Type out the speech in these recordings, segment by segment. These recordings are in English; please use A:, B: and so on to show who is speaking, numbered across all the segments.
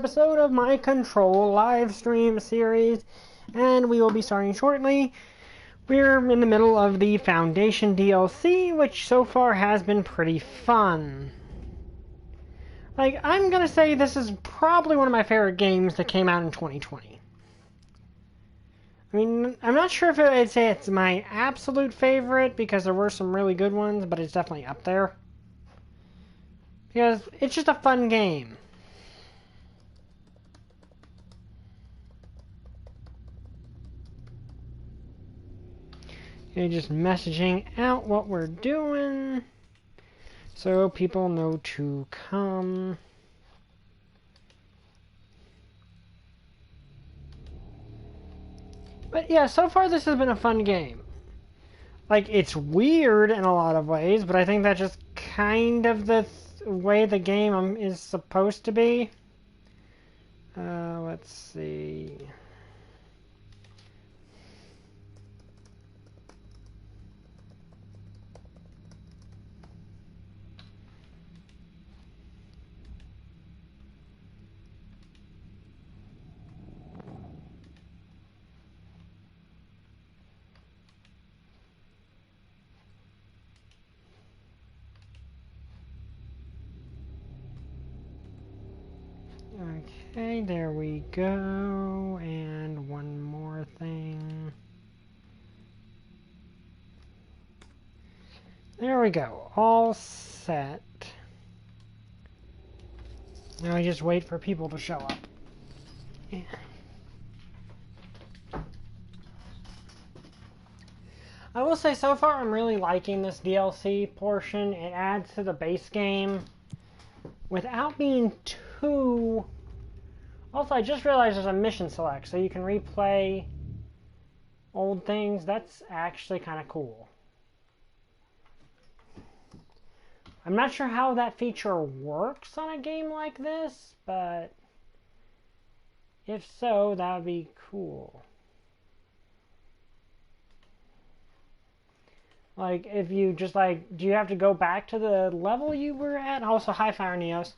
A: episode of my Control live stream series, and we will be starting shortly. We're in the middle of the Foundation DLC, which so far has been pretty fun. Like, I'm gonna say this is probably one of my favorite games that came out in 2020. I mean, I'm not sure if I'd say it's my absolute favorite, because there were some really good ones, but it's definitely up there. Because it's just a fun game. Okay, just messaging out what we're doing so people know to come. But yeah, so far this has been a fun game. Like, it's weird in a lot of ways, but I think that's just kind of the way the game is supposed to be. Let's see. Okay, there we go. And one more thing. There we go. All set. Now I just wait for people to show up. Yeah. I will say, so far I'm really liking this DLC portion. It adds to the base game without being too... Also, I just realized there's a mission select, so you can replay old things. That's actually kind of cool. I'm not sure how that feature works on a game like this, but if so, that would be cool. Like, if you just, like, do you have to go back to the level you were at? Also, hi, Fire Neos.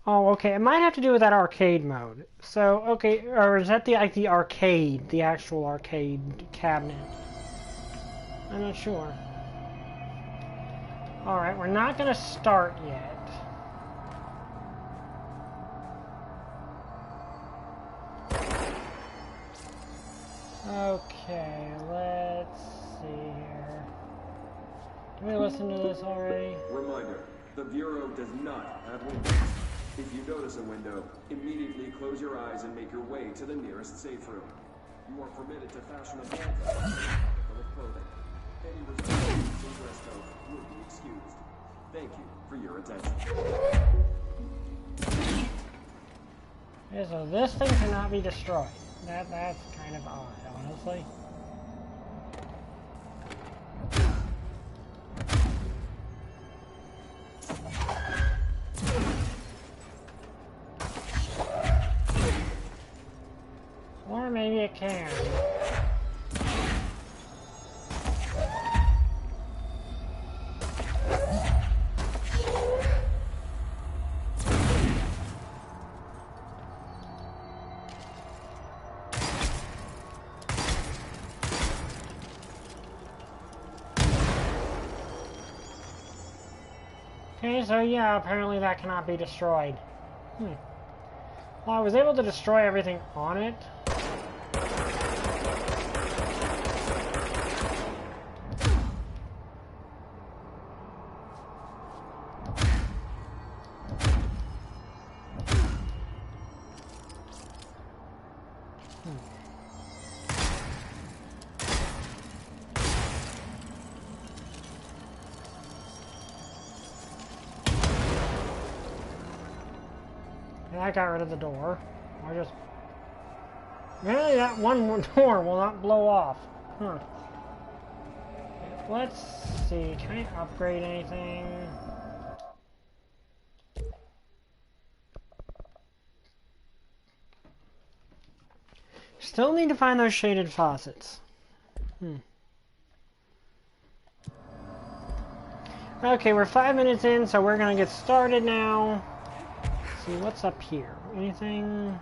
A: Oh, okay. It might have to do with that arcade mode. So, okay, or is that the, like, the arcade, the actual arcade cabinet? I'm not sure. Alright, we're not going to start yet. Okay, let's see here. Did we listen to this already?
B: Reminder, the Bureau does not have windows. If you notice a window, immediately close your eyes and make your way to the nearest safe room. You are permitted to fashion a blanket with clothing. Any restrictions in dress code will be excused. Thank you for your attention.
A: Okay, so this thing cannot be destroyed. That's kind of odd, honestly. Or maybe it can. Okay, so yeah, apparently that cannot be destroyed. Well, I was able to destroy everything on it. I got rid of the door. I just... Really, that one door will not blow off. Huh. Let's see. Can I upgrade anything? Still need to find those shaded faucets. Okay, we're 5 minutes in, so we're gonna get started now. Let's see, what's up here? Anything?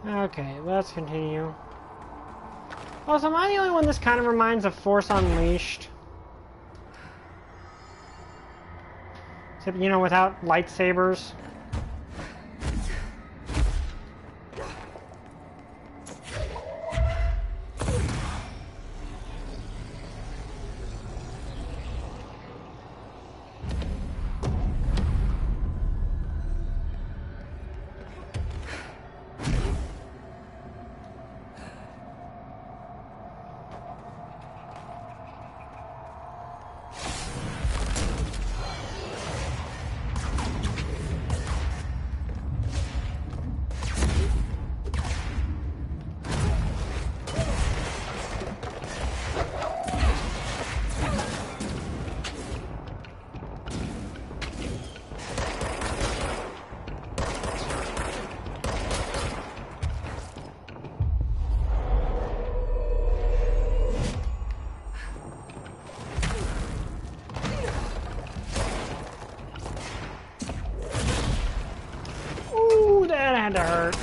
A: Okay, let's continue. Also, am I the only one this kind of reminds of Force Unleashed? Except, you know, without lightsabers. That had to hurt.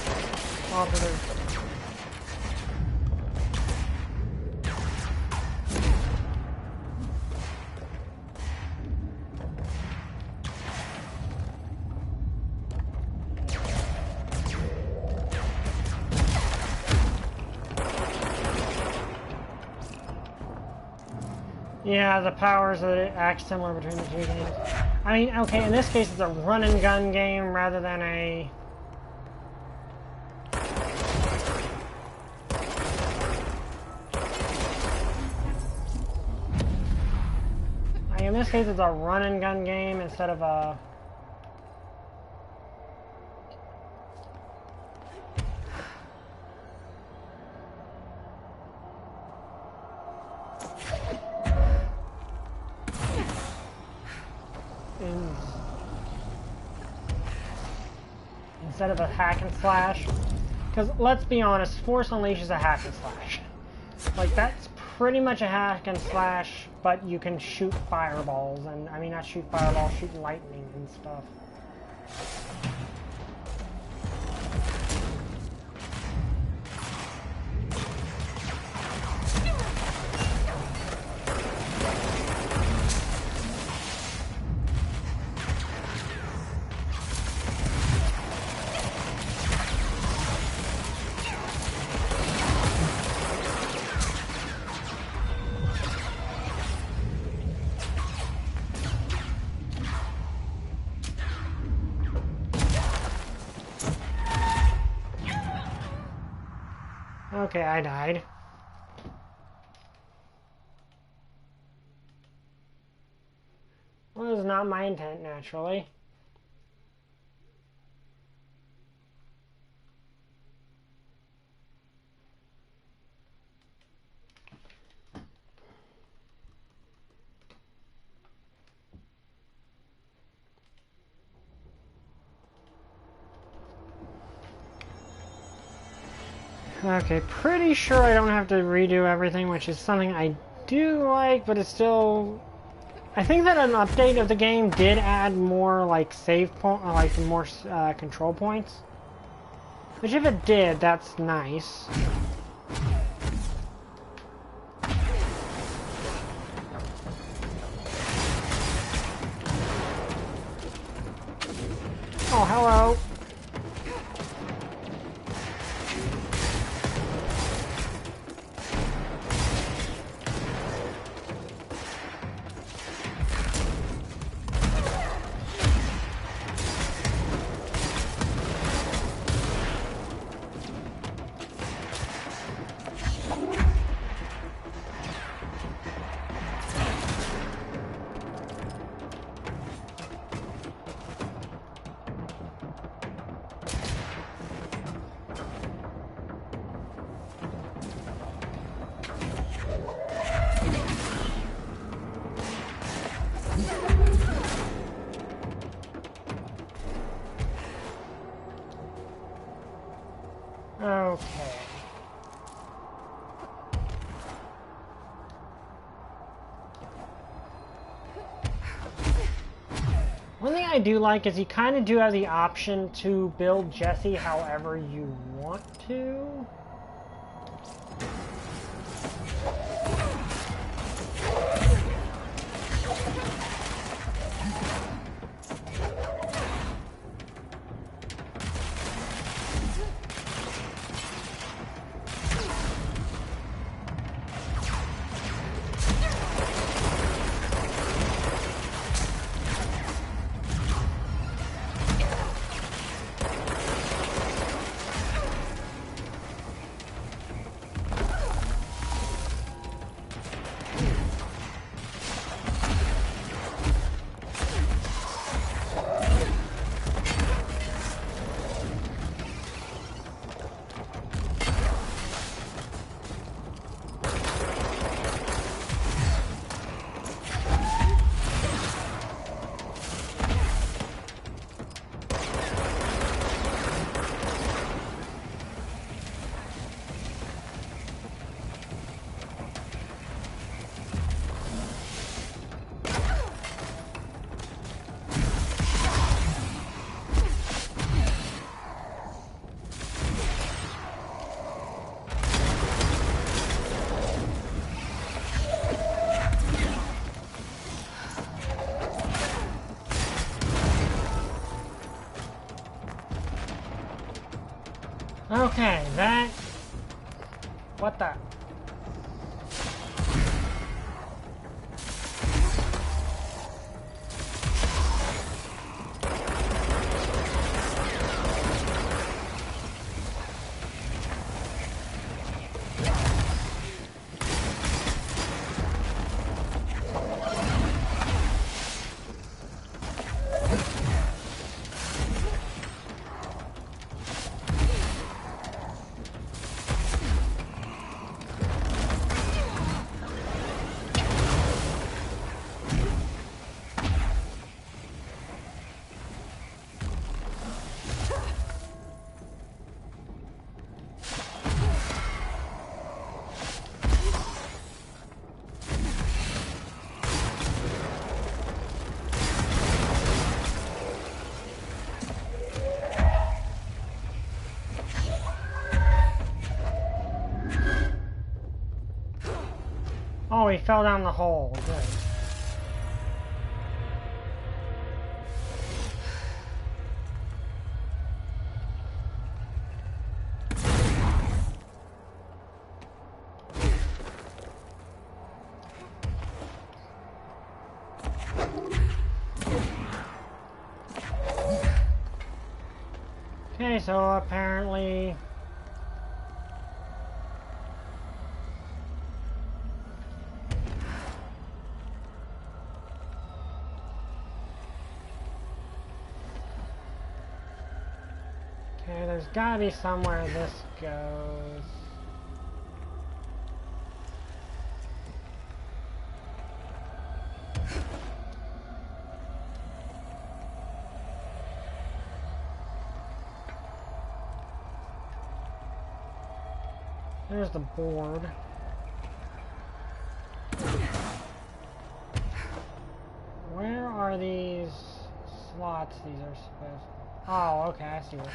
A: Yeah, the powers that act similar between the two games. I mean, okay, in this case it's a run and gun game rather than a... in this case it's a run and gun game instead of a... instead of a hack and slash. Because let's be honest, Force Unleashed is a hack and slash. Like, that's pretty much a hack and slash, but you can shoot fireballs, and I mean not shoot fireballs, shoot lightning and stuff. Okay, I died. Well, it was not my intent, naturally. Okay, pretty sure I don't have to redo everything, which is something I do like, but it's still... I think that an update of the game did add more, like, save point, like, more control points. Which, if it did, that's nice. Oh, hello. I do like is you kind of do have the option to build Jesse however you want to. Okay, that... What the... Oh, he fell down the hole. Good. Okay, so apparently... Okay, there's gotta be somewhere this goes. There's the board. Where are these slots these are supposed... Oh, okay, I see what...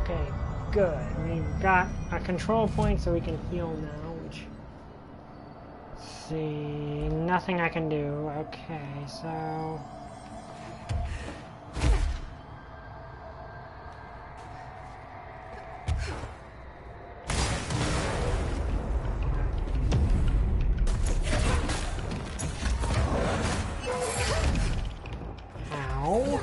A: Okay, good. We've got a control point so we can heal now, which... Let's see... Nothing I can do. Okay, so... Ow.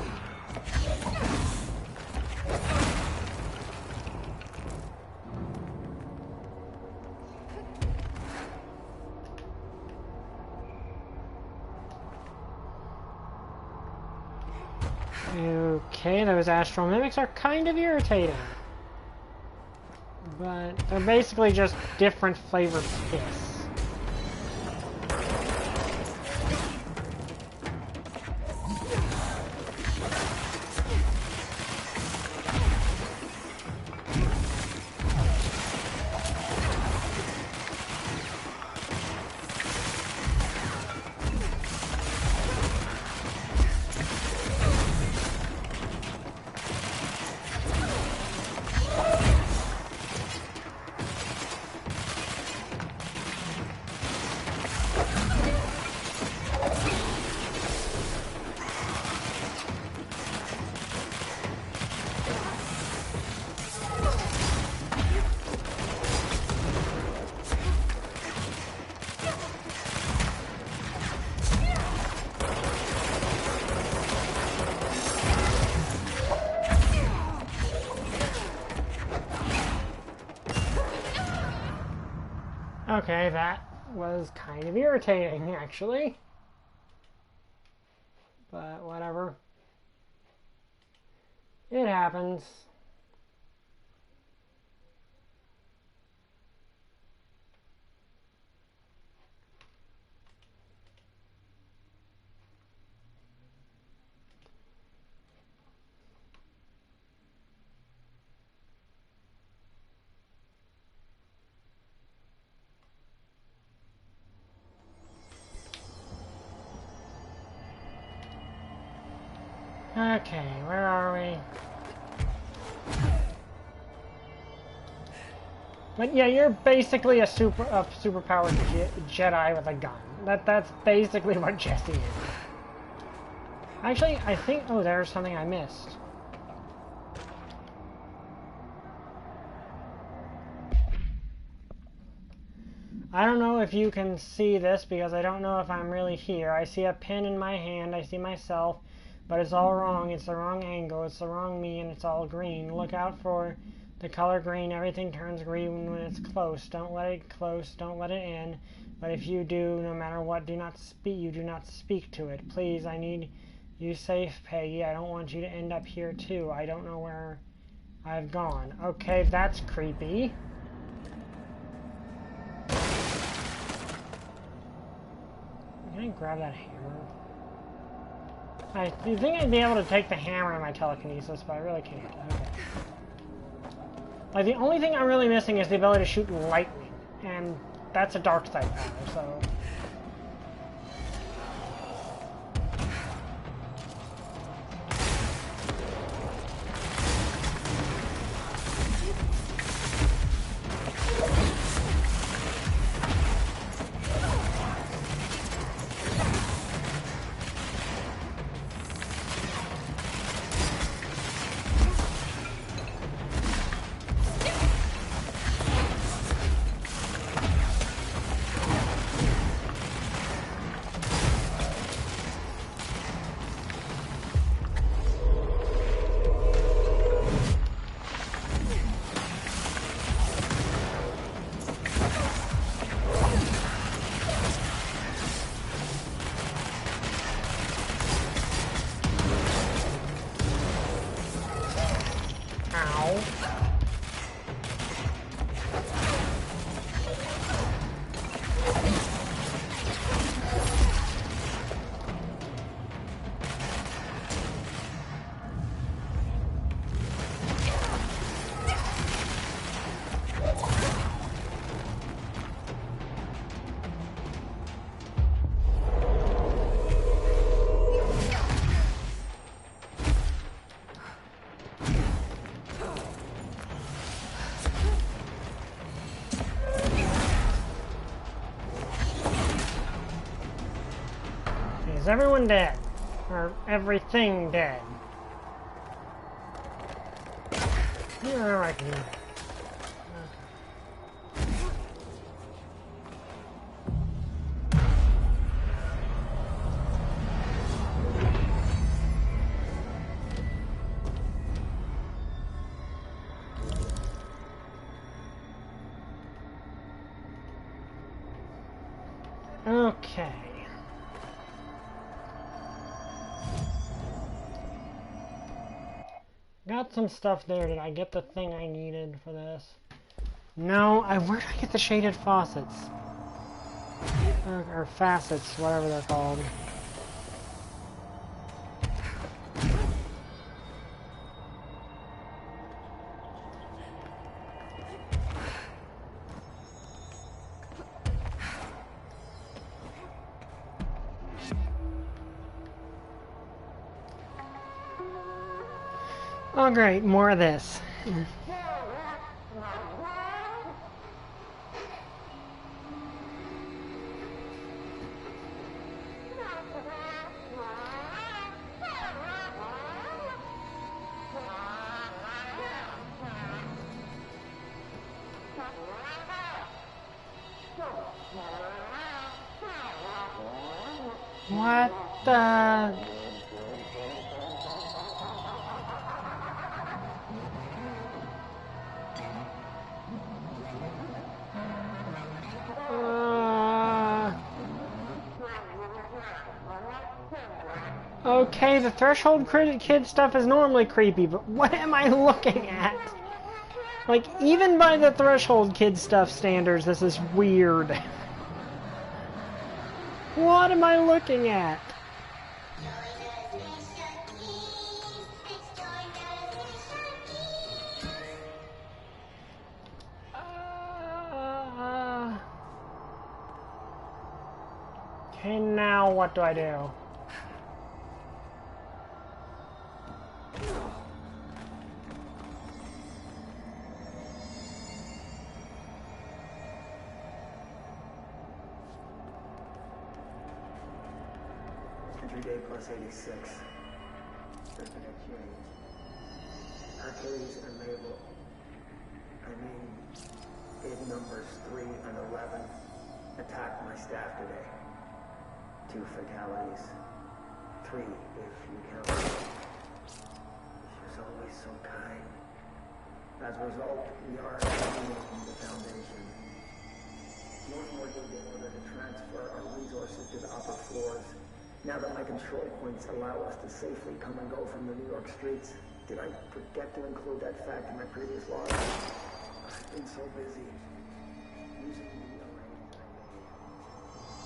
A: Okay, those astral mimics are kind of irritating. But they're basically just different flavored piss. Okay, that was kind of irritating, actually. But whatever. It happens. Okay, where are we? But yeah, you're basically a superpowered Jedi with a gun. That's basically what Jesse is. Actually, I think... Oh, there's something I missed. I don't know if you can see this because I don't know if I'm really here. I see a pin in my hand. I see myself. But it's all wrong. It's the wrong angle. It's the wrong me, and it's all green. Look out for the color green. Everything turns green when it's close. Don't let it close. Don't let it in. But if you do, no matter what, do not speak. You do not speak to it. Please, I need you safe, Peggy. I don't want you to end up here too. I don't know where I've gone. Okay, that's creepy. Can I grab that hammer? I think I'd be able to take the hammer in my telekinesis, but I really can't. Okay. Like, the only thing I'm really missing is the ability to shoot lightning, and that's a dark side power, so... Is everyone dead? Or everything dead? Yeah, I can... Okay. Got some stuff there. Did I get the thing I needed for this? No, where did I get the shaded faucets? Or facets, whatever they're called. Oh great, more of this. What the... Okay, the threshold kid stuff is normally creepy, but what am I looking at? Like, even by the threshold kid stuff standards, this is weird. What am I looking at? Okay, now what do I do?
C: Day plus 86. There's been a change. Hercules and Mabel. Big numbers 3 and 11 attacked my staff today. 2 fatalities. 3 if you count. She was always so kind. As a result, we are from the Foundation. We're working in order to transfer our resources to the upper floors. Now that my control points allow us to safely come and go from the New York streets, did I forget to include that fact in my previous log? I've been so busy using the arrays I made.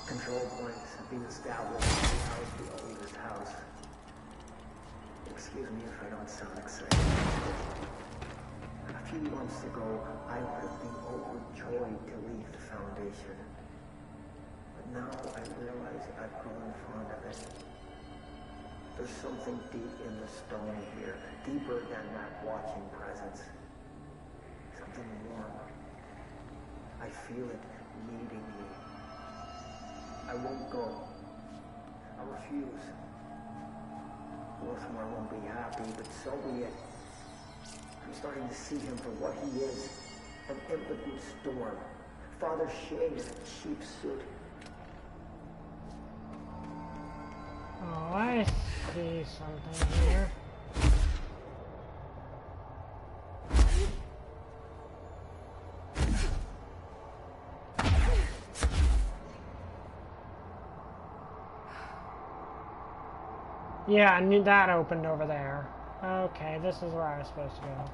C: Control points have been established to house the oldest house. Excuse me if I don't sound excited. A few months ago, I would have been overjoyed to leave the Foundation. Now I realize I've grown fond of it. There's something deep in the stone here, deeper than that watching presence. Something warm. I feel it needing me. I won't go. I'll refuse. Rothmar won't be happy, but so be it. I'm starting to see him for what he is. An impotent storm. Father Shane in a cheap suit.
A: Oh, I see something here. Yeah, I knew that opened over there. Okay, this is where I was supposed to go.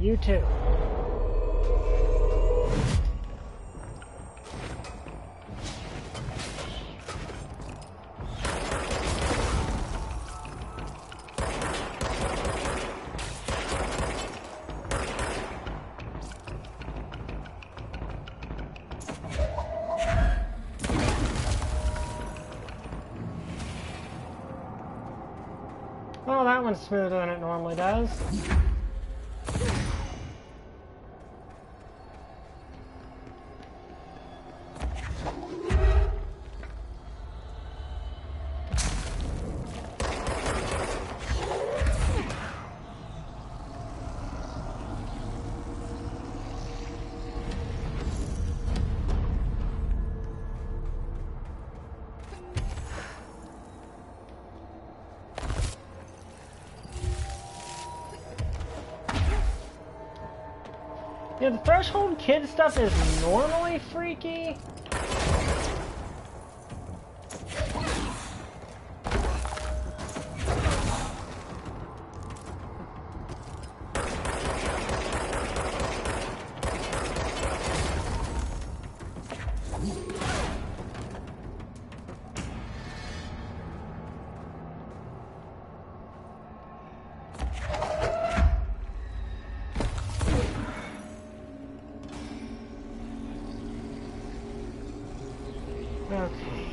A: You too. Well, that one's smoother than it normally does. Yeah, the Threshold Kid stuff is normally freaky. Okay.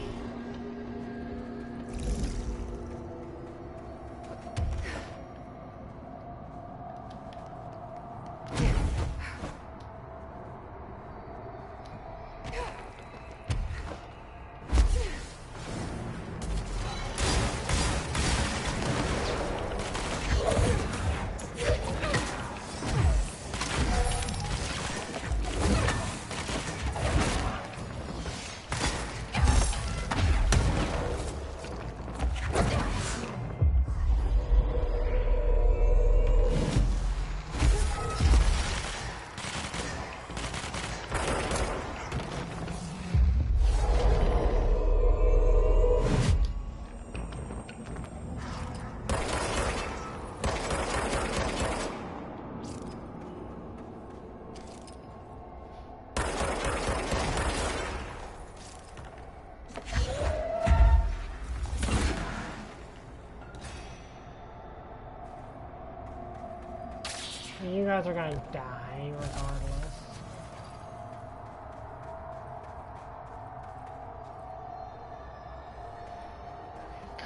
A: You guys are gonna die regardless.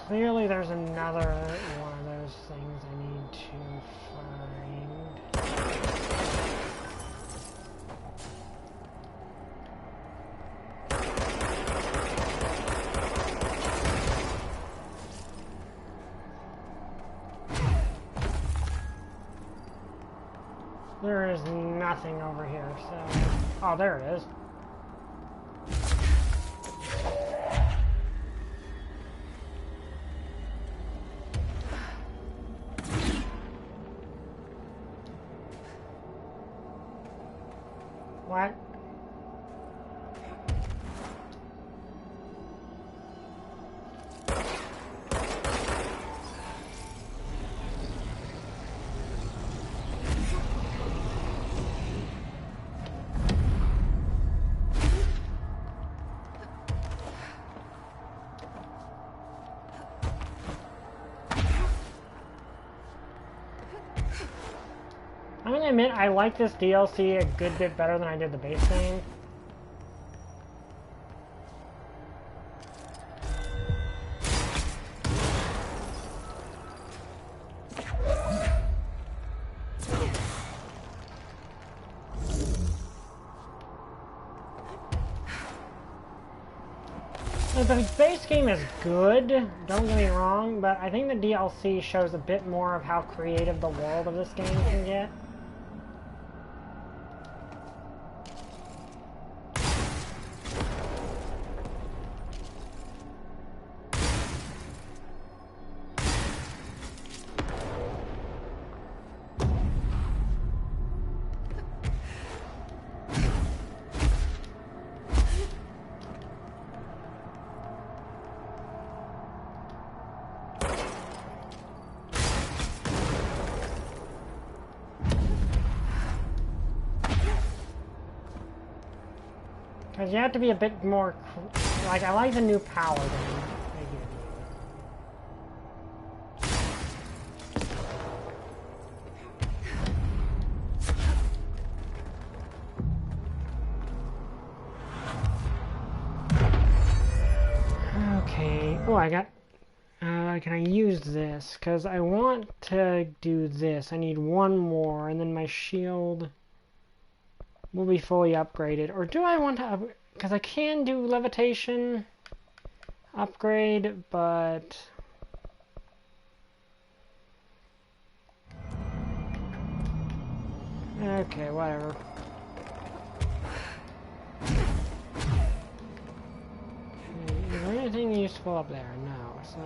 A: Clearly there's another one of those things I need to find. There is nothing over here, so... Oh, there it is. What? I'm gonna admit, I like this DLC a good bit better than I did the base game. The base game is good, don't get me wrong, but I think the DLC shows a bit more of how creative the world of this game can get. Because you have to be a bit more... Like, I like the new power that they give you. Okay. Oh, I got... can I use this? Because I want to do this. I need one more, and then my shield will be fully upgraded. Or do I want to... Because I can do levitation upgrade, but... Okay, whatever. Is there anything useful up there? No, so...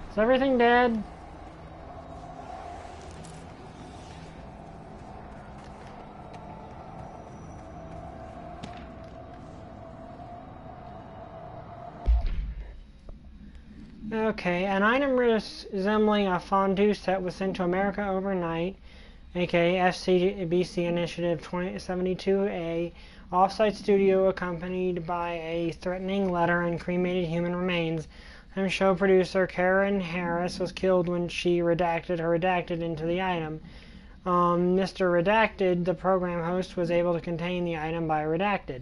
A: Is everything dead? Okay, an item resembling a fondue set was sent to America overnight, aka FCBC Initiative 2072A, off-site studio accompanied by a threatening letter and cremated human remains. And show producer Karen Harris was killed when she redacted her redacted into the item. Mr. Redacted, the program host, was able to contain the item by redacted.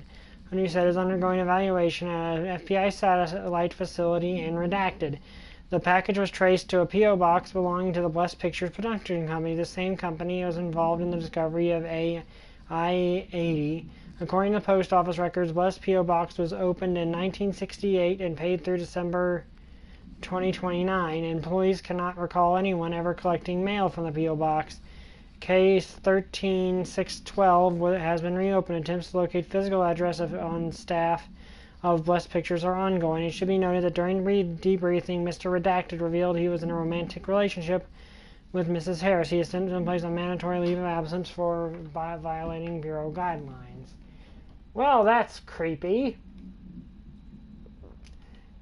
A: A new set is undergoing evaluation at an FBI satellite facility in Redacted. The package was traced to a P.O. box belonging to the Blessed Pictures production company. The same company was involved in the discovery of I-80. According to post office records, Blessed P.O. box was opened in 1968 and paid through December 2029. Employees cannot recall anyone ever collecting mail from the P.O. box. Case 13612 has been reopened. Attempts to locate physical address on staff of Blessed Pictures are ongoing. It should be noted that during debriefing, Mr. Redacted revealed he was in a romantic relationship with Mrs. Harris. He is sentenced and placed on mandatory leave of absence for violating Bureau guidelines. Well, that's creepy.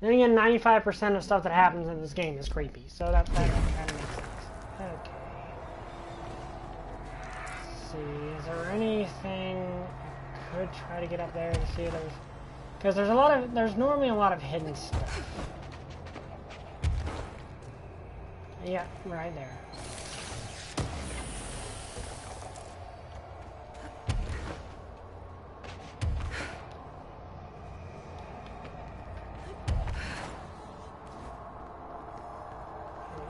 A: Then again, 95% of stuff that happens in this game is creepy, so that kind of makes sense. Okay. Let's see, is there anything I could try to get up there to see if there's... Because there's normally a lot of hidden stuff. Yeah, right there.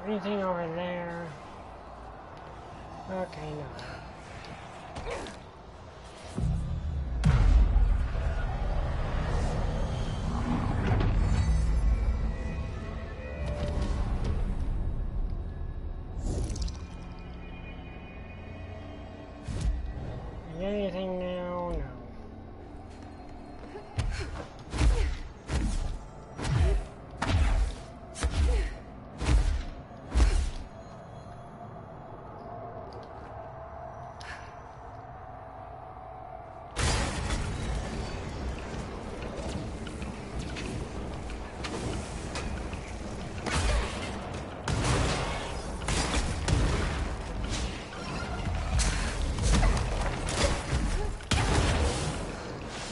A: Anything over there? Okay, no. Anything now? No.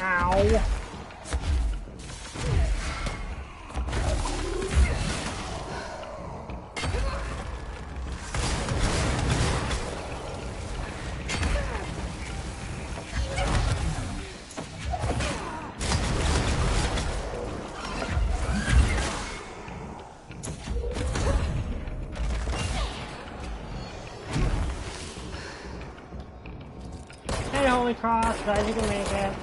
A: Ow. barely crossed, glad you can make it.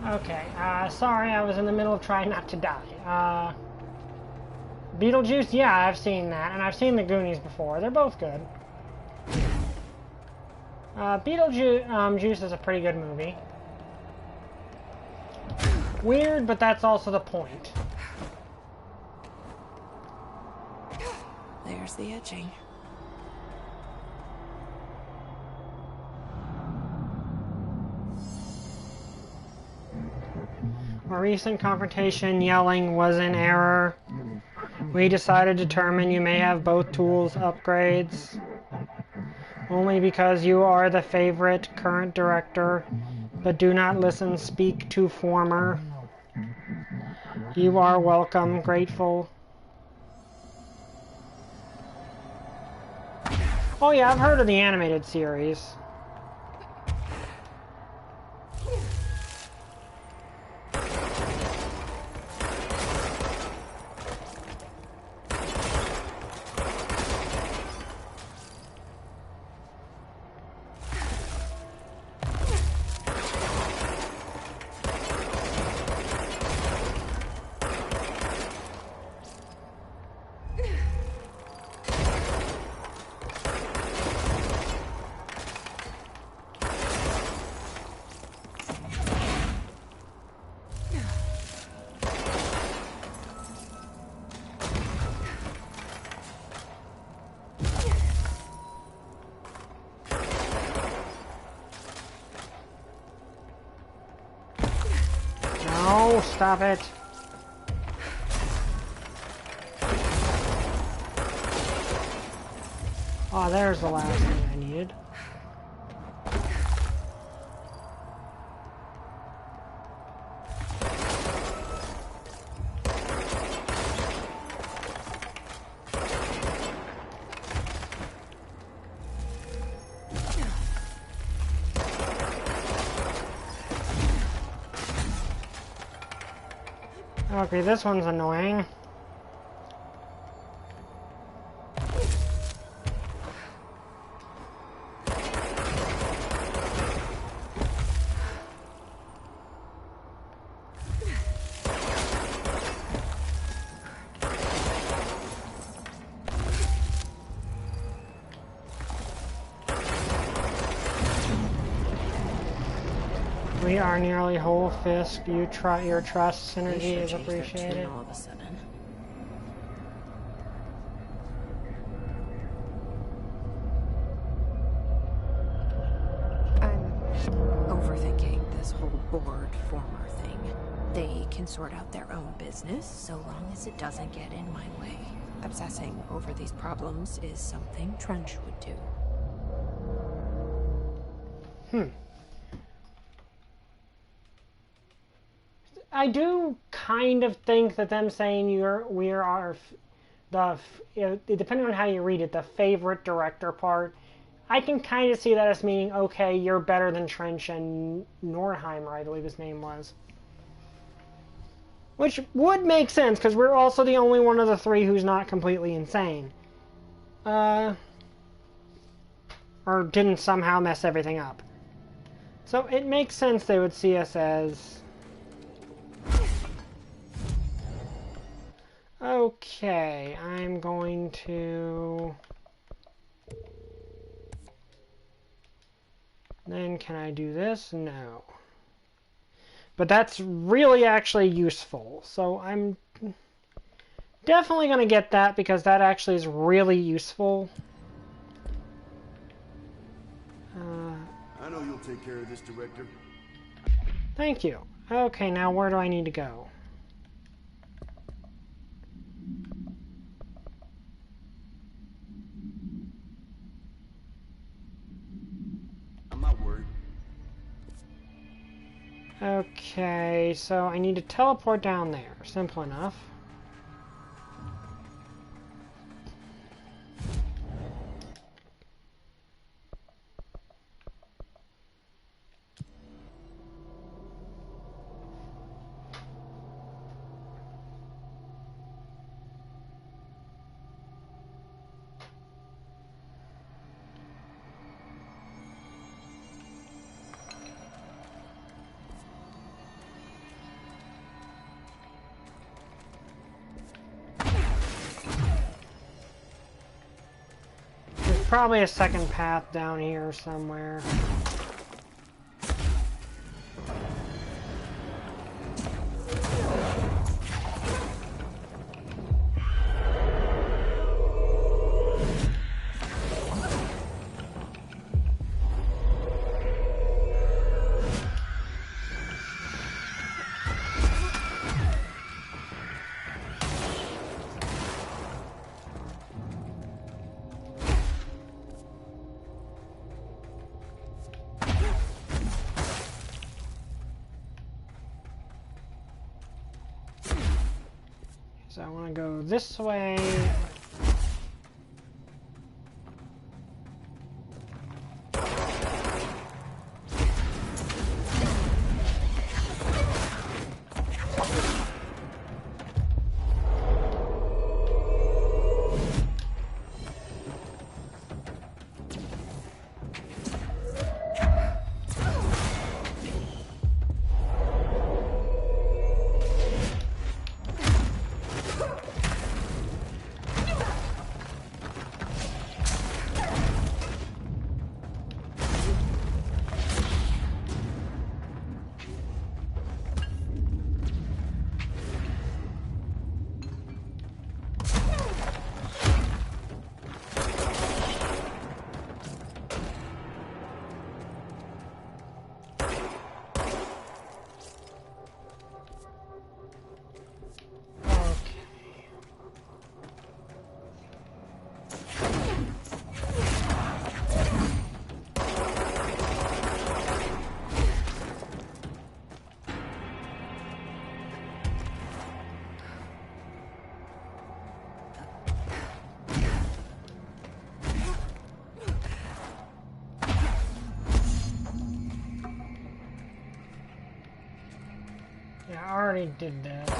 A: Okay, sorry, I was in the middle of trying not to die. Beetlejuice, yeah, I've seen that, and I've seen the Goonies before. They're both good. Beetlejuice is a pretty good movie. Weird, but that's also the point.
D: There's the etching.
A: A recent confrontation yelling was in error. We decided to determine you may have both tools upgrades. Only because you are the favorite current director, but do not listen, speak to former. You are welcome, grateful. Oh yeah, I've heard of the animated series. No, stop it. Oh, there's the last thing I needed. Okay, this one's annoying. We are nearly whole, Fisk. Your trust synergy is appreciated.
D: All of a sudden. I'm overthinking this whole board former thing. They can sort out their own business so long as it doesn't get in my way. Obsessing over these problems is something Trench would do.
A: I do kind of think that them saying depending on how you read it, the favorite director part, I can kind of see that as meaning, okay, you're better than Trench and Nordheimer, I believe his name was. Which would make sense, because we're also the only one of the three who's not completely insane. or didn't somehow mess everything up. So it makes sense they would see us as... Okay, I'm going to... Then can I do this? No. But that's really actually useful. So I'm definitely going to get that because that actually is really useful.
E: I know you'll take care of this, Director.
A: Thank you. Okay, now where do I need to go?
E: I'm not worried.
A: Okay, so I need to teleport down there. Simple enough. Probably a second path down here somewhere. So I want to go this way. Yeah, I already did that.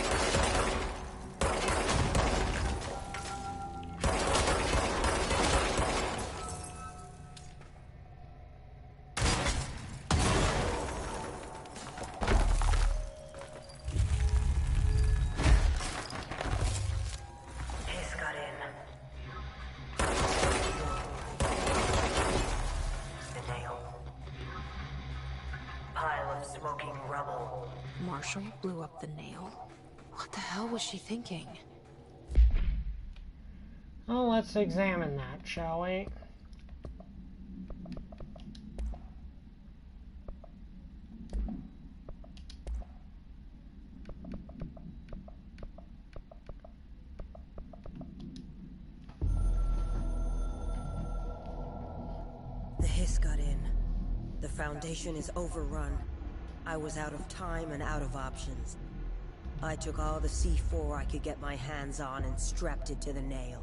D: Marshall blew up the nail? What the hell was she thinking?
A: Well, let's examine that, shall we?
F: The hiss got in. The Foundation is overrun. I was out of time and out of options. I took all the C4 I could get my hands on and strapped it to the nail.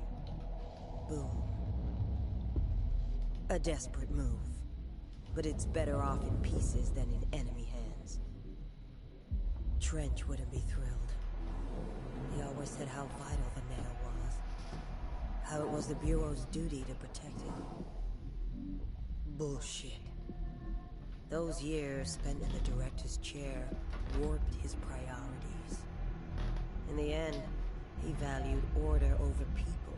F: Boom. A desperate move. But it's better off in pieces than in enemy hands. Trench wouldn't be thrilled. He always said how vital the nail was. how it was the Bureau's duty to protect it. Bullshit. Those years spent in the director's chair warped his priorities. In the end, he valued order over people,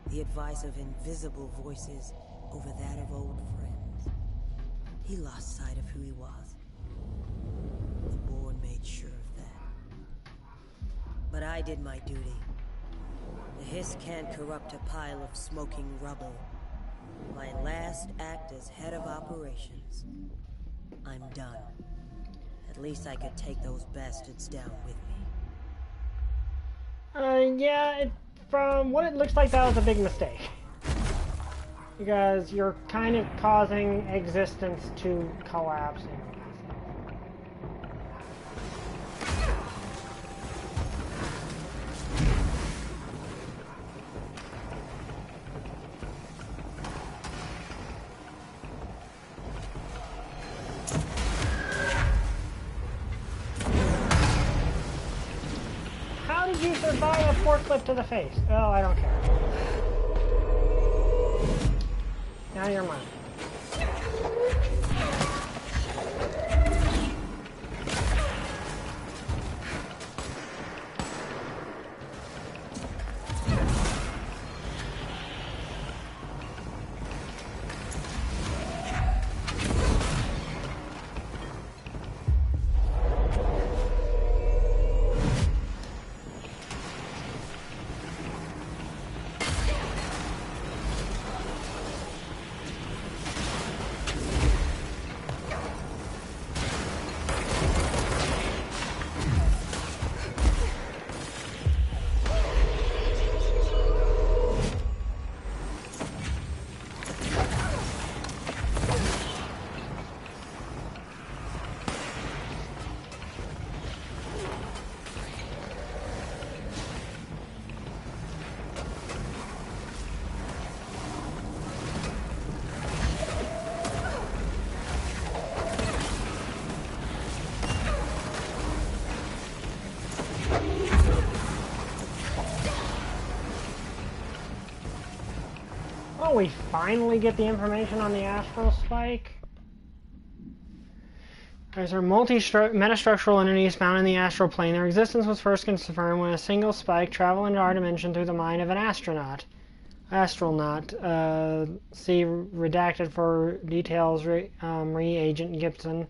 F: the advice of invisible voices over that of old friends. He lost sight of who he was. The board made sure of that. But I did my duty. The hiss can't corrupt a pile of smoking rubble. My last act as head of operations. I'm done. At least I could take those bastards down with me.
A: Yeah, from what it looks like, that was a big mistake. Because you're kind of causing existence to collapse. How did you survive a forklift to the face? Oh, I don't care. Now you're mine. Oh, we finally get the information on the astral spike. These are metastructural entities found in the astral plane. Their existence was first confirmed when a single spike traveled into our dimension through the mind of an astronaut. See redacted for details, Agent Gibson.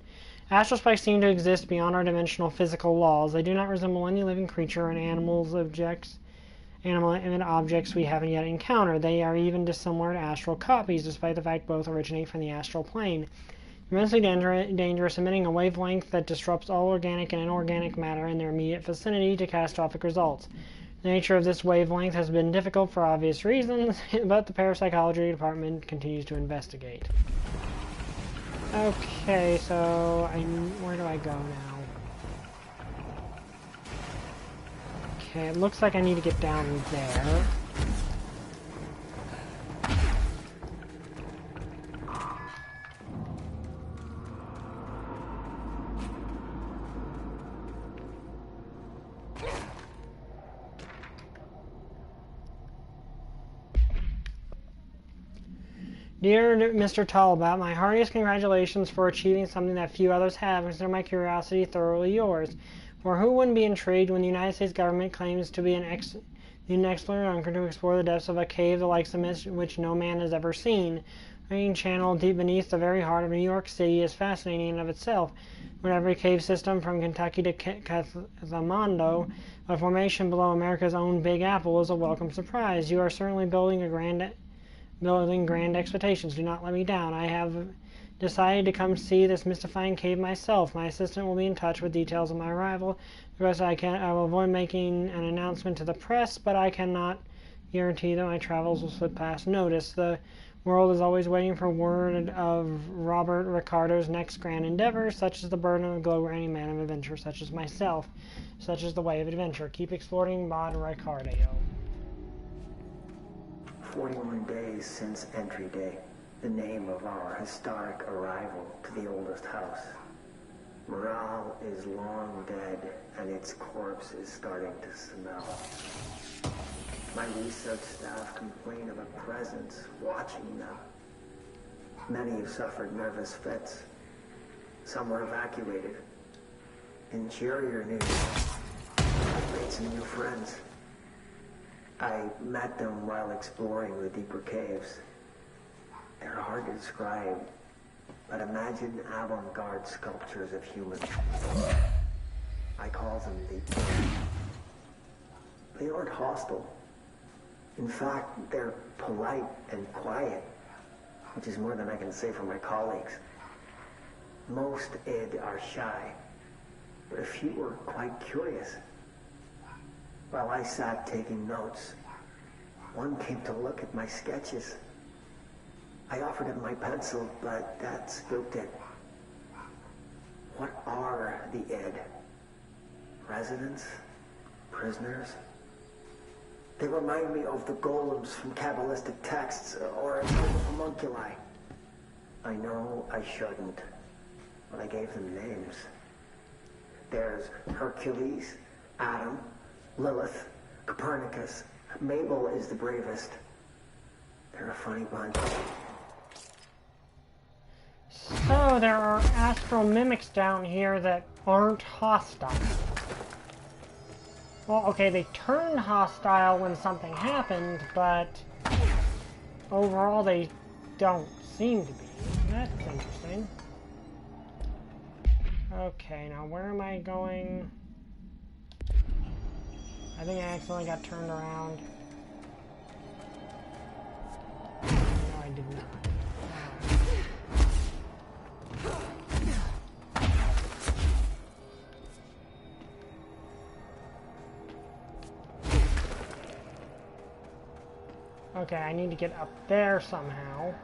A: Astral spikes seem to exist beyond our dimensional physical laws. They do not resemble any living creature and animal and objects we haven't yet encountered. They are even dissimilar to astral copies, despite the fact both originate from the astral plane. Immensely dangerous, emitting a wavelength that disrupts all organic and inorganic matter in their immediate vicinity to catastrophic results. The nature of this wavelength has been difficult for obvious reasons, but the parapsychology department continues to investigate. Okay, so where do I go now? Okay, it looks like I need to get down there. Dear Mr. Talbot, my heartiest congratulations for achieving something that few others have. Consider my curiosity thoroughly yours. For who wouldn't be intrigued when the United States government claims to be an excellent hunter to explore the depths of a cave the likes of which no man has ever seen? Being channeled deep beneath the very heart of New York City is fascinating in of itself. With every cave system from Kentucky to Kathmandu, a formation below America's own Big Apple is a welcome surprise. You are certainly building grand expectations. Do not let me down. I have decided to come see this mystifying cave myself. My assistant will be in touch with details of my arrival. Because I will avoid making an announcement to the press, but I cannot guarantee that my travels will slip past notice. The world is always waiting for word of Robert Ricardo's next grand endeavor, such as the burden of glow-granting man of adventure, such as myself, such as the way of adventure. Keep exploring, Mod Ricardo.
C: 41 days since entry day, the name of our historic arrival to the oldest house. Morale is long dead, and its corpse is starting to smell. My research staff complain of a presence watching them. Many have suffered nervous fits. Some were evacuated. In cheerier news, I've made some new friends. I met them while exploring the deeper caves. They're hard to describe, but imagine avant-garde sculptures of humans. I call them the... They aren't hostile. In fact, they're polite and quiet, which is more than I can say for my colleagues. Most id are shy, but a few were quite curious. While I sat taking notes, one came to look at my sketches. I offered him my pencil, but that spooked it. What are the id? Residents? Prisoners? They remind me of the golems from Kabbalistic texts, or of homunculi. I know I shouldn't, but I gave them names. There's Hercules, Adam, Lilith, Copernicus. Mabel is the bravest. They're a funny bunch.
A: So there are astral mimics down here that aren't hostile. Well, okay, they turn hostile when something happened, but overall they don't seem to be. That's interesting. Okay, now where am I going? I think I accidentally got turned around. No, I did not. Okay, I need to get up there somehow.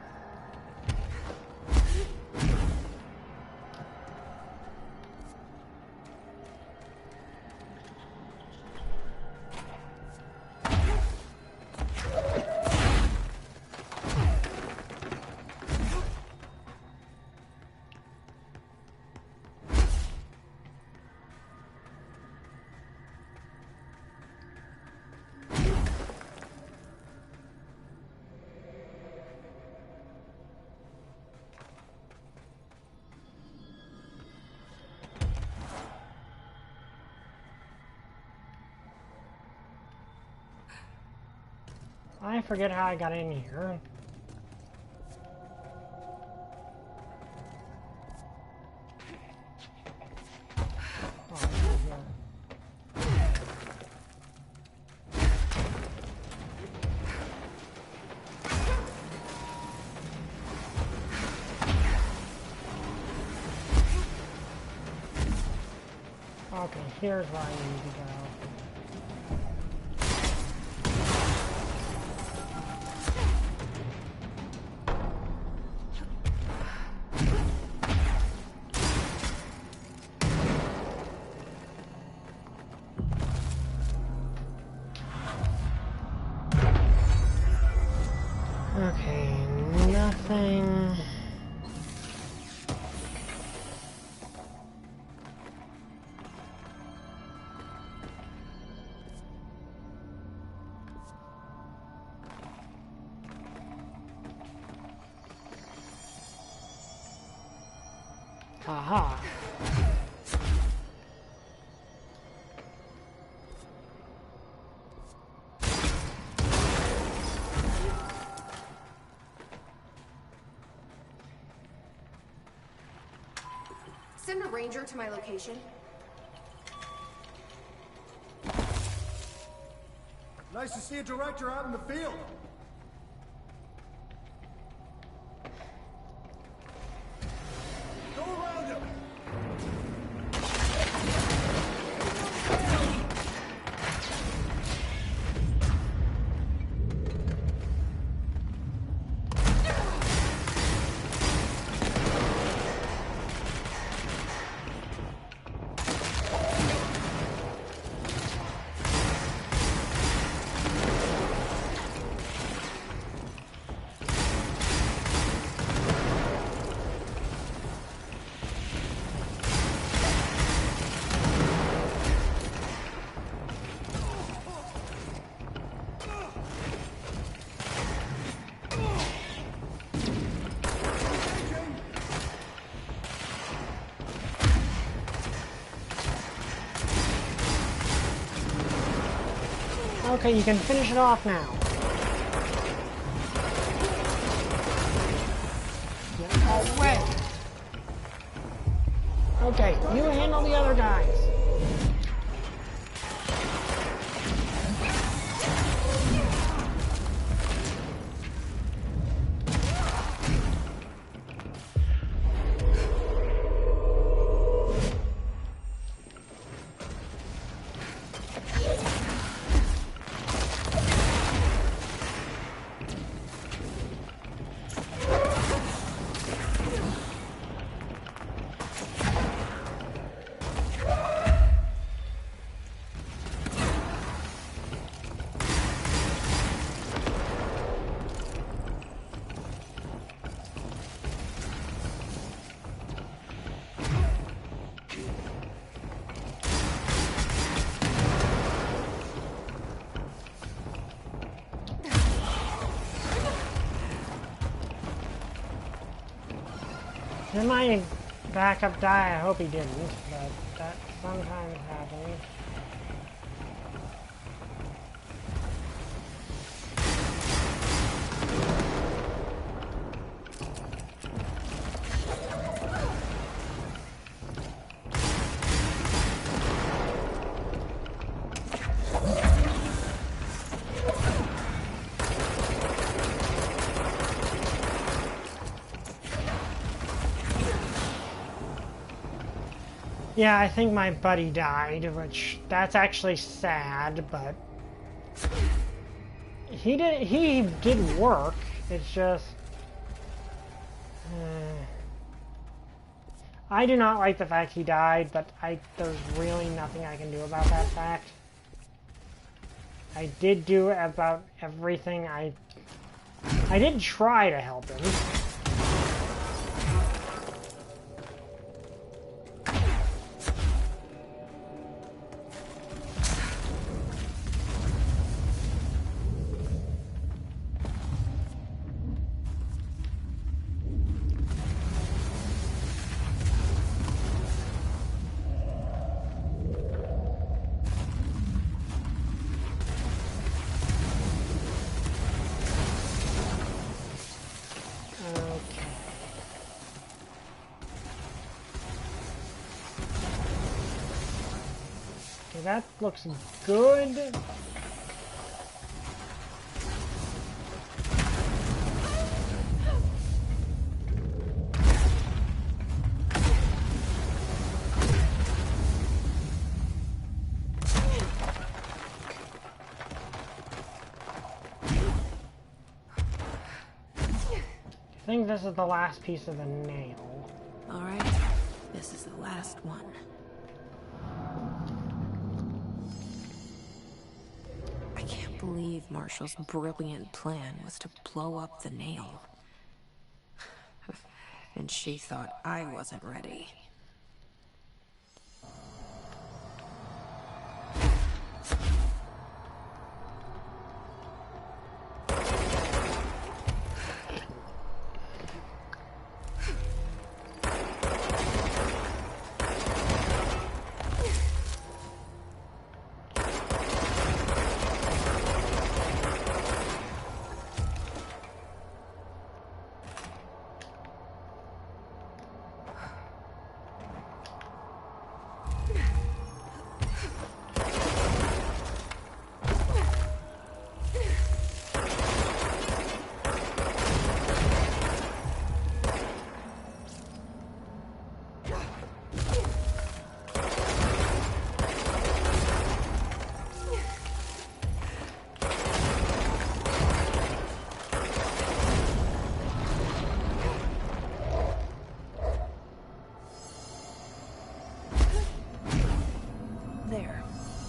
A: I forget how I got in here. Okay, here's where I need to go. Okay, nothing. Aha.
G: Send a ranger to my location.
E: Nice to see a director out in the field. Go around him.
A: Okay, you can finish it off now. Get away! Okay, you handle the other guys. Did my backup die? I hope he didn't, but that sometimes happens. Yeah, I think my buddy died, which that's actually sad, but he did work. It's just I do not like the fact he died, but there's really nothing I can do about that fact. I did do about everything I did try to help him. That looks good. I think this is the last piece of the nail.
D: All right, this is the last one. I can't believe Marshall's brilliant plan was to blow up the nail. And she thought I wasn't ready.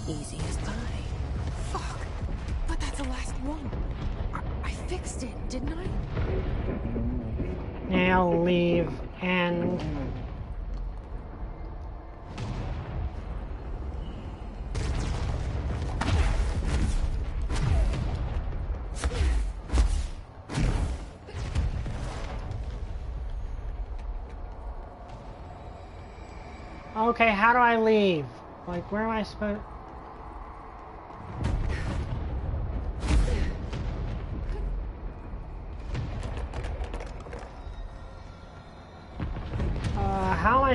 D: Easy as pie.
G: Fuck. But that's the last one. I fixed it, didn't I?
A: Now leave and... Okay, how do I leave? Like, where am I supposed...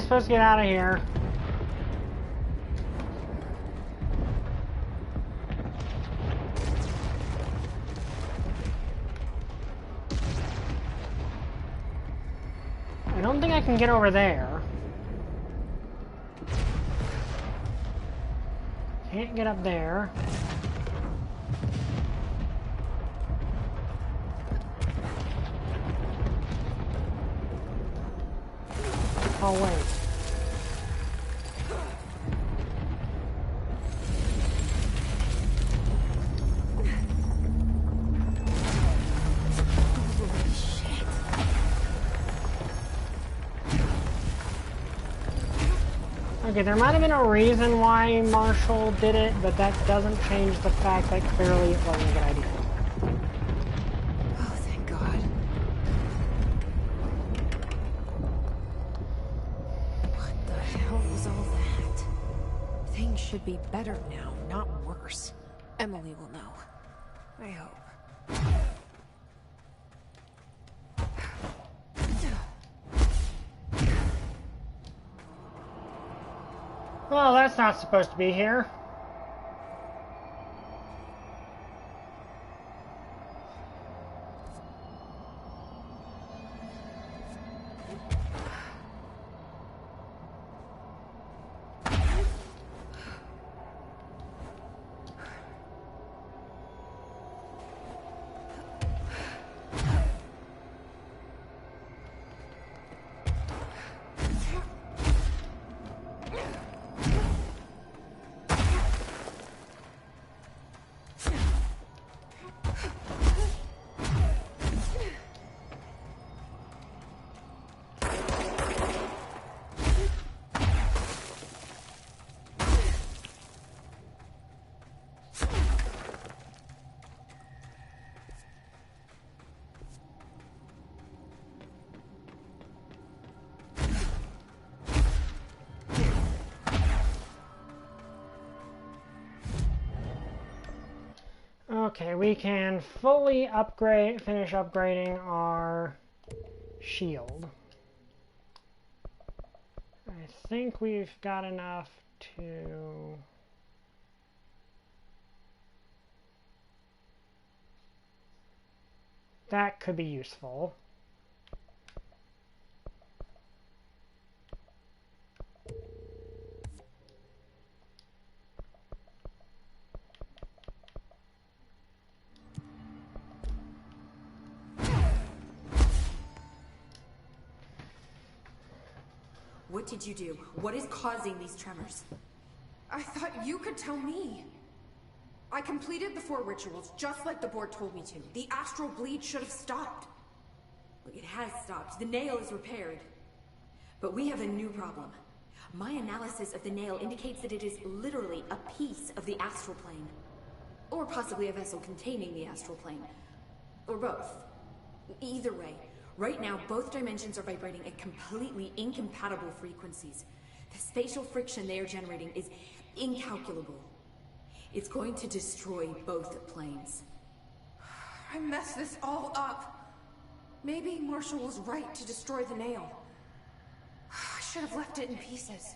A: supposed to get out of here? I don't think I can get over there. Can't get up there. Oh, wait. Okay, there might have been a reason why Marshall did it, but that doesn't change the fact that clearly it wasn't a good idea.
G: Oh, thank God.
D: What the hell was all that? Things should be better now, not worse. Emily will know. I hope.
A: Well, that's not supposed to be here. Okay, we can fully finish upgrading our shield. I think we've got enough to... That could be useful.
H: What did you do? What is causing these tremors?
G: I thought you could tell me. I completed the 4 rituals, just like the board told me to. The astral bleed should have stopped.
H: Look, it has stopped. The nail is repaired. But we have a new problem. My analysis of the nail indicates that it is literally a piece of the astral plane. Or possibly a vessel containing the astral plane. Or both. Either way, right now both dimensions are vibrating at completely incompatible frequencies. The spatial friction they are generating is incalculable. It's going to destroy both planes.
G: I messed this all up. Maybe Marshall was right to destroy the nail. I should have left it in pieces.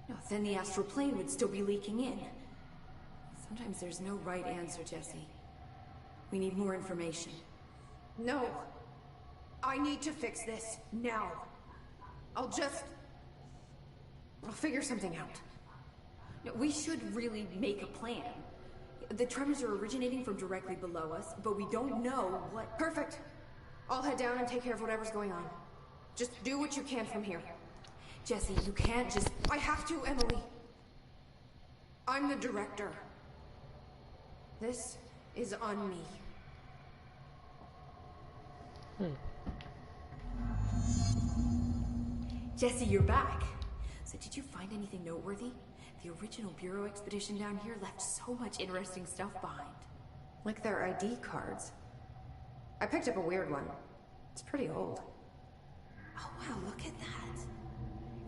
H: No, then the astral plane would still be leaking in. Sometimes there's no right answer, Jesse. We need more information.
G: No. I need to fix this, now. I'll figure something out.
H: No, we should really make a plan. The tremors are originating from directly below us, but we don't know what...
G: Perfect. I'll head down and take care of whatever's going on. Just do what you can from here.
H: Jesse, you can't just...
G: I have to, Emily. I'm the director. This is on me.
H: Jesse, you're back. So did you find anything noteworthy? The original Bureau expedition down here left so much interesting stuff behind.
I: Like their ID cards. I picked up a weird one. It's pretty old.
H: Oh wow, look at that.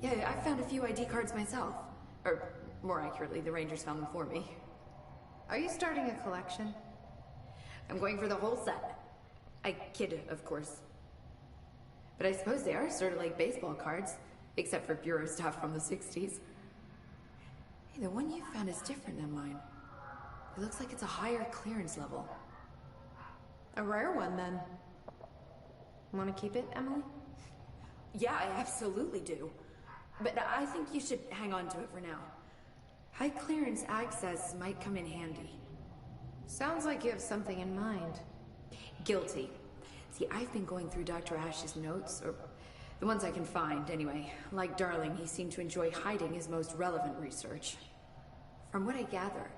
H: Yeah, I found a few ID cards myself. Or, more accurately, the Rangers found them for me.
I: Are you starting a collection?
H: I'm going for the whole set. I kid, of course. But I suppose they are sort of like baseball cards. except for bureau stuff from the 60s. Hey, the one you found is different than mine. It looks like it's a higher clearance level.
I: A rare one, then. Want to keep it, Emily?
H: Yeah, I absolutely do. But I think you should hang on to it for now. High clearance access might come in handy.
I: Sounds like you have something in mind.
H: Guilty. See, I've been going through Dr. Ash's notes, or the ones I can find, anyway. Like Darling, he seemed to enjoy hiding his most relevant research. From what I gather,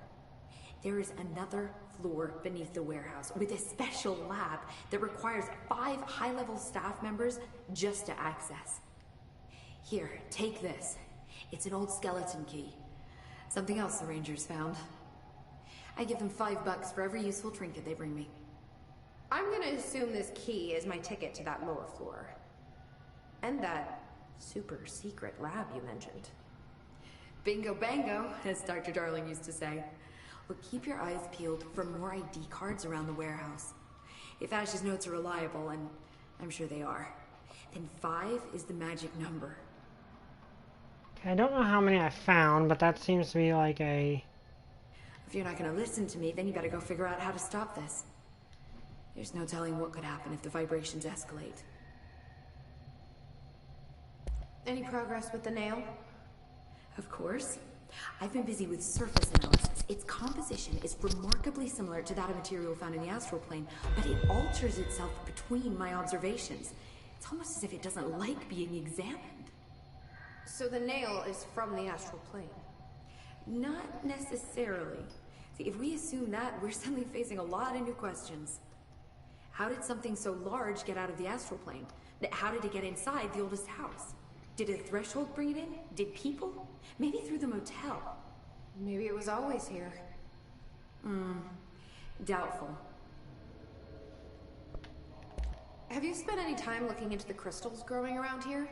H: there is another floor beneath the warehouse with a special lab that requires 5 high-level staff members just to access. Here, take this. It's an old skeleton key. Something else the Rangers found. I give them $5 for every useful trinket they bring me.
I: I'm gonna assume this key is my ticket to that lower floor. And that super secret lab you mentioned.
H: Bingo bango, as Dr. Darling used to say. Well, keep your eyes peeled for more ID cards around the warehouse. If Ash's notes are reliable, and I'm sure they are, then 5 is the magic number.
A: Okay, I don't know how many I found, but that seems to be like a...
H: If you're not going to listen to me, then you better go figure out how to stop this. There's no telling what could happen if the vibrations escalate.
I: Any progress with the nail?
H: Of course. I've been busy with surface analysis. Its composition is remarkably similar to that of material found in the astral plane, but it alters itself between my observations. It's almost as if it doesn't like being examined.
I: So the nail is from the astral plane?
H: Not necessarily. See, if we assume that, we're suddenly facing a lot of new questions. How did something so large get out of the astral plane? How did it get inside the oldest house? Did a threshold bring it in? Did people? Maybe through the motel.
I: Maybe it was always here.
H: Doubtful.
I: Have you spent any time looking into the crystals growing around here?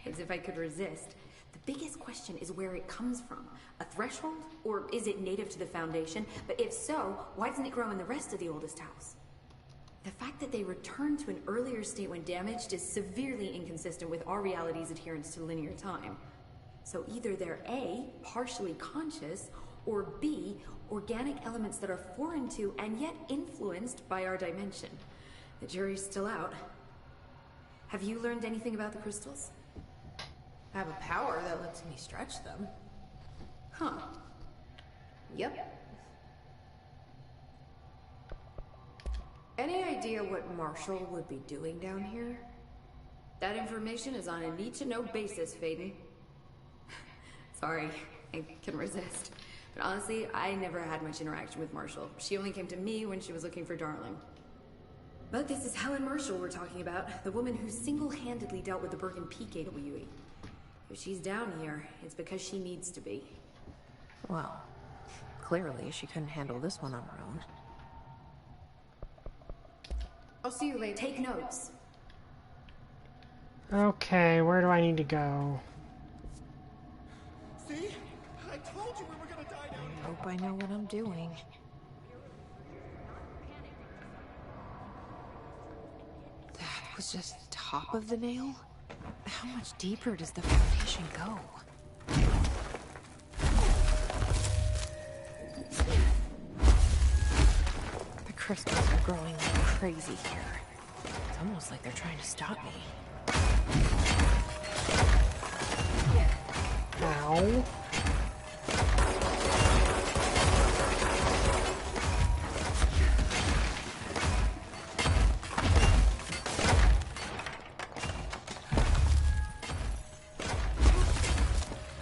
H: As if I could resist. The biggest question is where it comes from. A threshold? Or is it native to the Foundation? But if so, why doesn't it grow in the rest of the oldest house? The fact that they returned to an earlier state when damaged is severely inconsistent with our reality's adherence to linear time. So either they're A, partially conscious, or B, organic elements that are foreign to and yet influenced by our dimension. The jury's still out. Have you learned anything about the crystals?
I: I have a power that lets me stretch them.
H: Huh.
I: Yep. Any idea what Marshall would be doing down here?
H: That information is on a need-to-know basis, Fightin. Sorry, I couldn't resist. But honestly, I never had much interaction with Marshall. She only came to me when she was looking for Darling. But this is Helen Marshall we're talking about, the woman who single-handedly dealt with the Bergen Peak AWE. If she's down here, it's because she needs to be.
D: Well, clearly she couldn't handle this one on her own.
I: I'll see you later.
H: Take notes.
A: Okay, where do I need to go?
E: See? I told you we were gonna die down here.
D: Hope I know what I'm doing. That was just the top of the nail? How much deeper does the foundation go? The crystals are growing like crazy here. It's almost like they're trying to stop me.
A: Ow.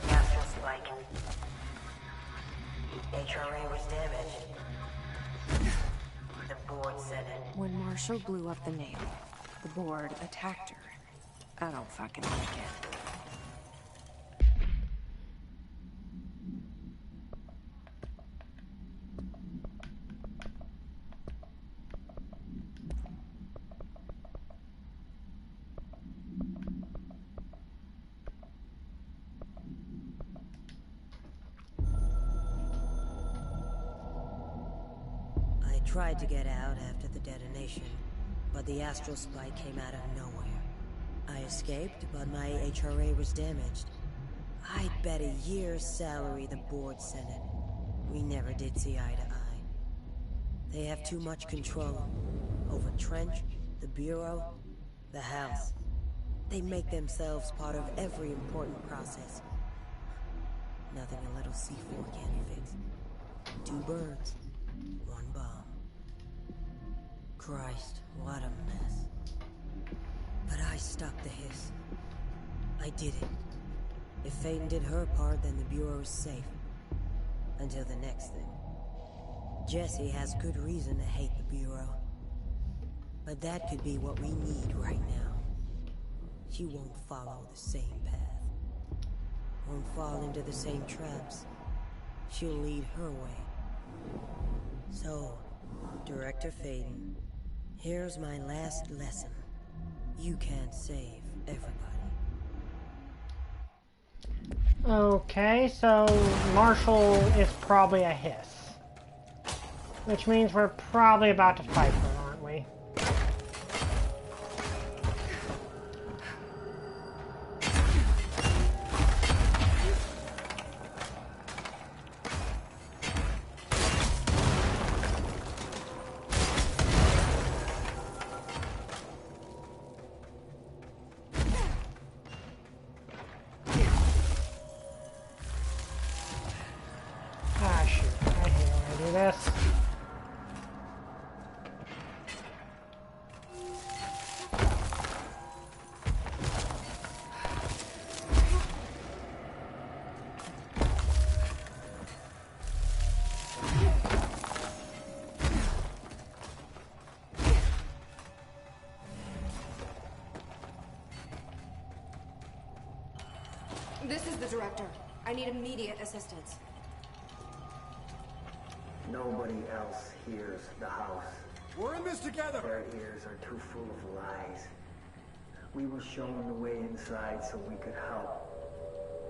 F: Astral spike. HRA was damaged. The board said it.
D: When Marshall blew up the nail, the board attacked her. I don't fucking like it.
F: I tried to get out after the detonation, but the astral spike came out of nowhere. I escaped, but my HRA was damaged. I'd bet a year's salary the board sent it. We never did see eye to eye. They have too much control over Trench, the Bureau, the House. They make themselves part of every important process. Nothing a little C4 can't fix. 2 birds, 1 bomb. Christ, what a mess. But I stopped the hiss. I did it. If Fightin did her part, then the Bureau's safe. Until the next thing. Jessie has good reason to hate the Bureau. But that could be what we need right now. She won't follow the same path. Won't fall into the same traps. She'll lead her way. So, Director Fightin, here's my last lesson. You can't save everybody.
A: Okay, so Marshall is probably a hiss. Which means we're probably about to fight her, aren't we? Ah, shoot. I hate when I do this.
G: This is the director. I need immediate assistance.
C: Nobody else hears the house.
E: We're in this together!
C: Their ears are too full of lies. We were shown the way inside so we could help.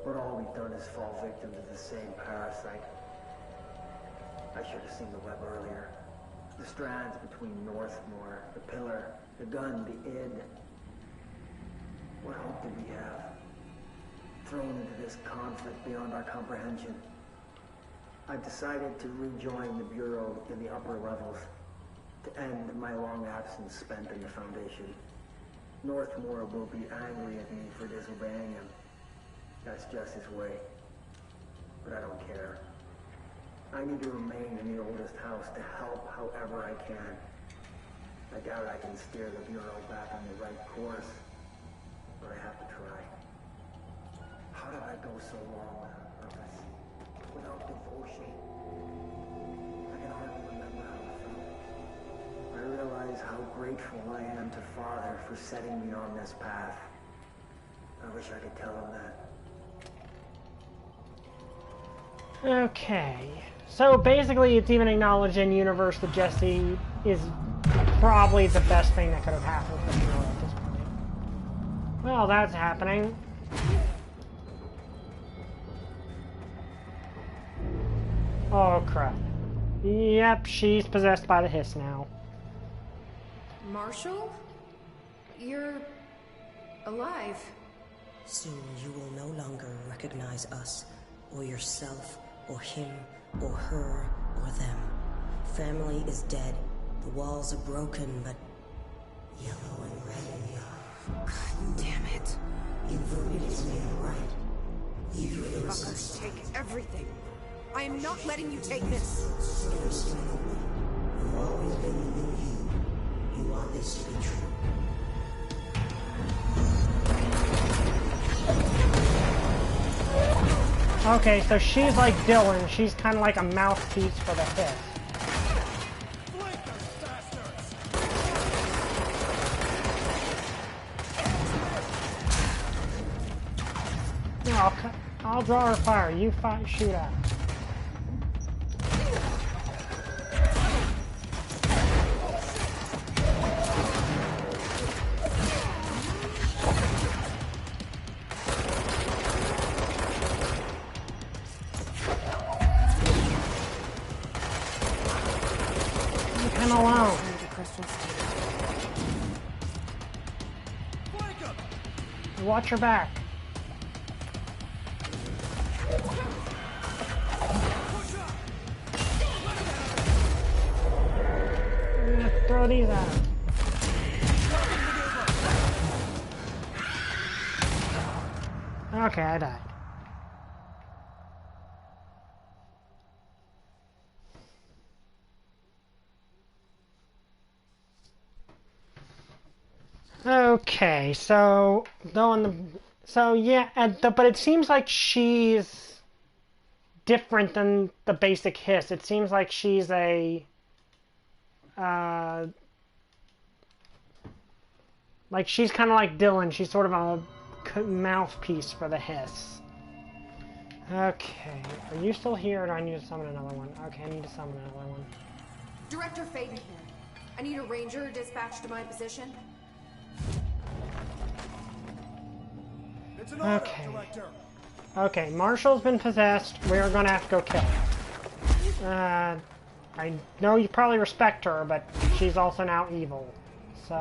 C: But all we've done is fall victim to the same parasite. I should have seen the web earlier. The strands between Northmore, the pillar, the gun, the id. What hope did we have? Thrown into this conflict beyond our comprehension. I've decided to rejoin the Bureau in the upper levels, to end my long absence spent in the Foundation. Northmore will be angry at me for disobeying him. That's just his way. But I don't care. I need to remain in the oldest house to help however I can. I doubt I can steer the Bureau back on the right course, but I have to try. How did I go so long without purpose, without devotion? I can hardly remember how it felt. I realize how grateful I am to Father for setting me on this path. I wish I could tell him that.
A: Okay. So basically it's even acknowledged in universe that Jesse is probably the best thing that could have happened for the Bureau at this point. Well, that's happening. Oh crap. Yep, she's possessed by the hiss now.
G: Marshall? You're alive.
F: Soon you will no longer recognize us, or yourself, or him, or her, or them. Family is dead. The walls are broken, but yellow and red in the eye.
G: God damn it.
F: Inverted is made right.
G: You fuckers take everything. I am not letting you take this.
F: You've always been the new you. You want this to be true.
A: Okay, so she's like Dylan. She's kind of like a mouthpiece for the hiss. No, I'll draw her fire. You shoot at her. Leave him alone. watch your back. I'm gonna throw these out. Okay, I died. Okay, so but it seems like she's different than the basic hiss. It seems like she's a like she's kind of like Dylan. She's sort of a mouthpiece for the hiss. Okay, are you still here, or do I need to summon another one? Okay, I need to summon another one.
G: Director Fightin here. I need a ranger dispatched to my position.
E: It's an order,
A: Okay.
E: Director.
A: Okay, Marshall's been possessed. We're gonna have to go kill her. I know you probably respect her, but she's also now evil. So...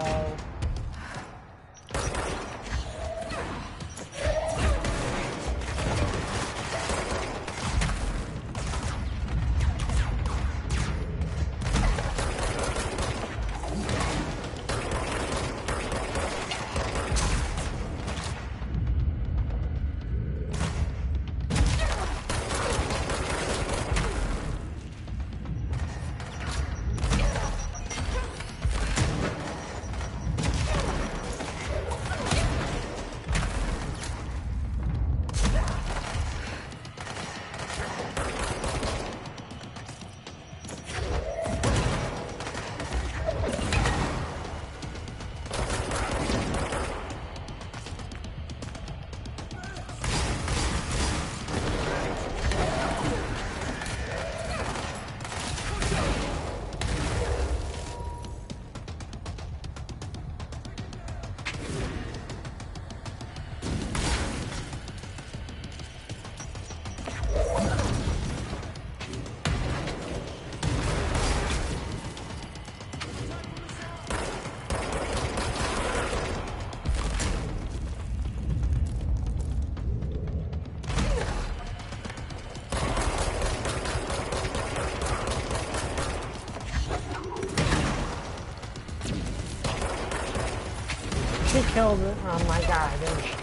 A: She killed it. Oh my god, didn't she?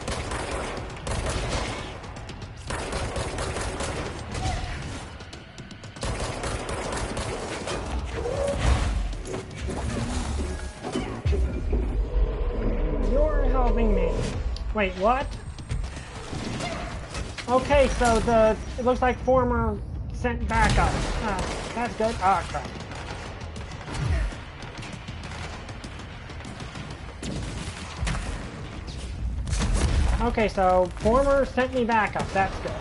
A: You're helping me. Wait, what? Okay, so it looks like former sent backup. That's good. Oh crap. Okay, so former sent me backup. That's good.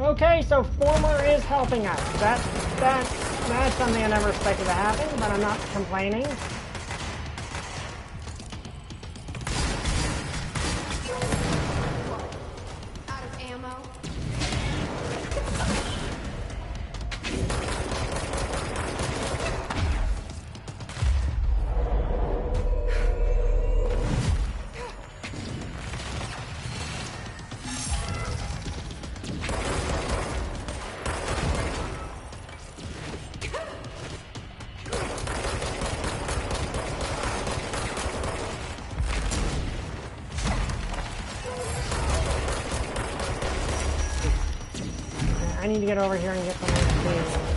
A: Okay, so former is helping us. That's something I never expected to happen, but I'm not complaining.
G: Out of ammo.
A: I need to get over here and get some HP.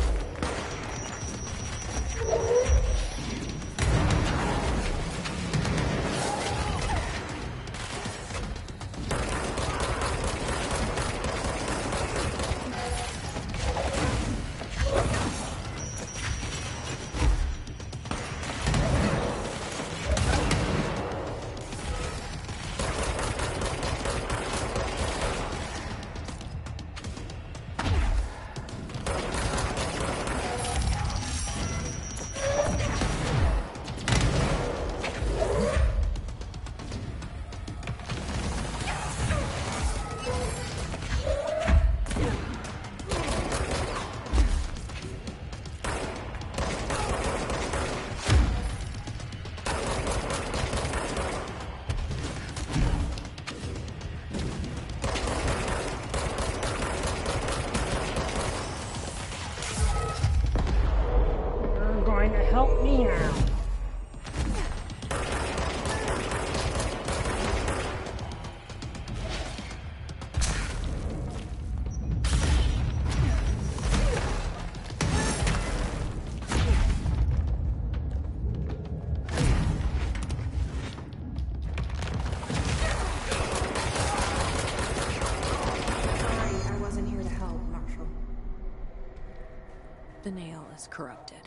D: was corrupted.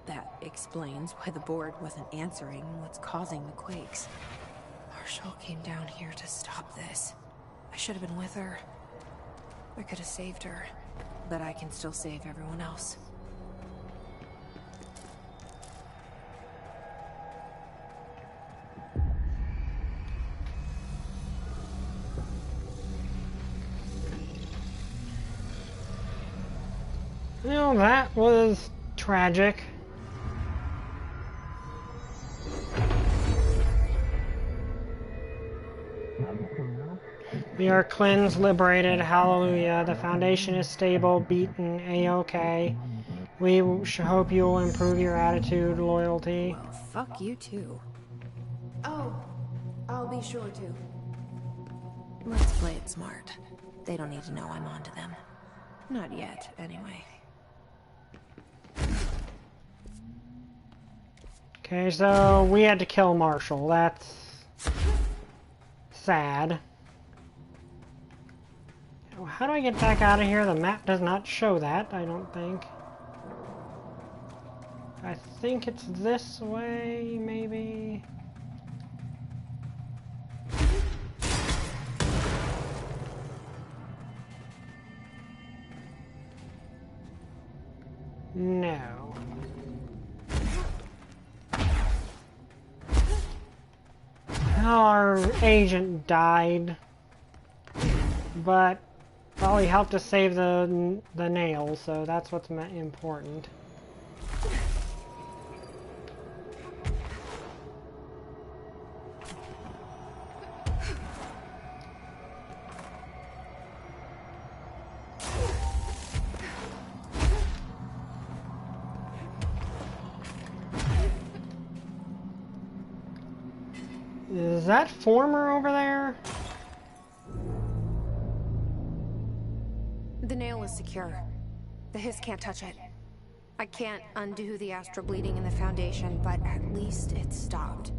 D: That explains why the board wasn't answering what's causing the quakes. Marshall came down here to stop this. I should have been with her. I could have saved her, but I can still save everyone else.
A: Well, that was tragic. We are cleansed, liberated, hallelujah. The Foundation is stable, beaten, A-OK. We hope you will improve your attitude, loyalty.
D: Well, fuck you too.
I: Oh, I'll be sure to.
D: Let's play it smart. They don't need to know I'm onto them. Not yet, anyway.
A: Okay, so we had to kill Marshall. That's sad. How do I get back out of here? The map does not show that, I don't think. I think it's this way, maybe. No. Our agent died, but well, he helped us save the nail, so that's what's important. Is that Former over there?
I: The nail is secure. The hiss can't touch it. I can't undo the astral bleeding in the Foundation, but at least it stopped.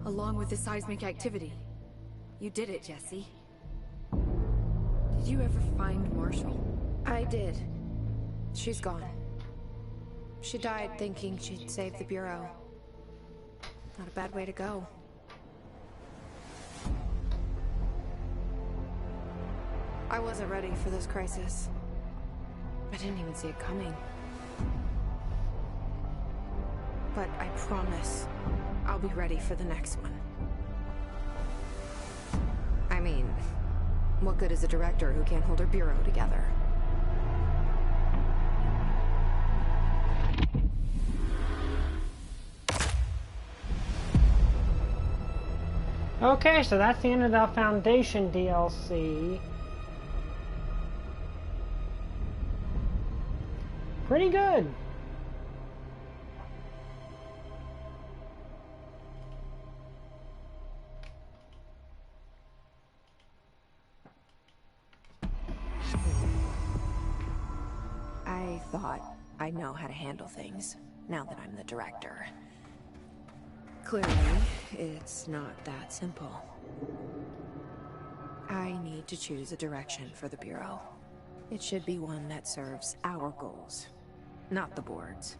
H: Along with the seismic activity. You did it, Jesse. Did you ever find Marshall?
I: I did. She's gone. She died thinking she'd save the Bureau. Not a bad way to go. I wasn't ready for this crisis. I didn't even see it coming. But I promise, I'll be ready for the next one. I mean, what good is a director who can't hold her bureau together?
A: Okay, so that's the end of the Foundation DLC. Pretty good.
D: I thought I know how to handle things, now that I'm the director. Clearly, it's not that simple. I need to choose a direction for the Bureau. It should be one that serves our goals, not the board's.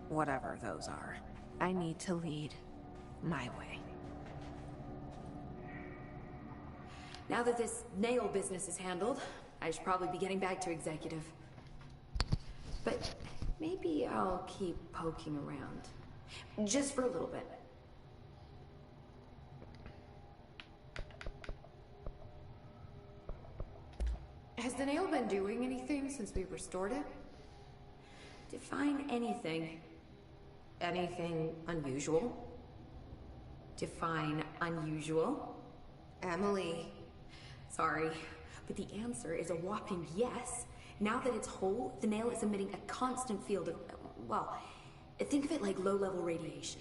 D: Whatever those are. I need to lead my way.
H: Now that this nail business is handled, I should probably be getting back to executive. But maybe I'll keep poking around. Just for a little bit.
I: Has the nail been doing anything since we restored it?
H: Define anything. Anything unusual? Define unusual.
I: Emily.
H: Sorry, but the answer is a whopping yes. Now that it's whole, the nail is emitting a constant field of, well, think of it like low-level radiation.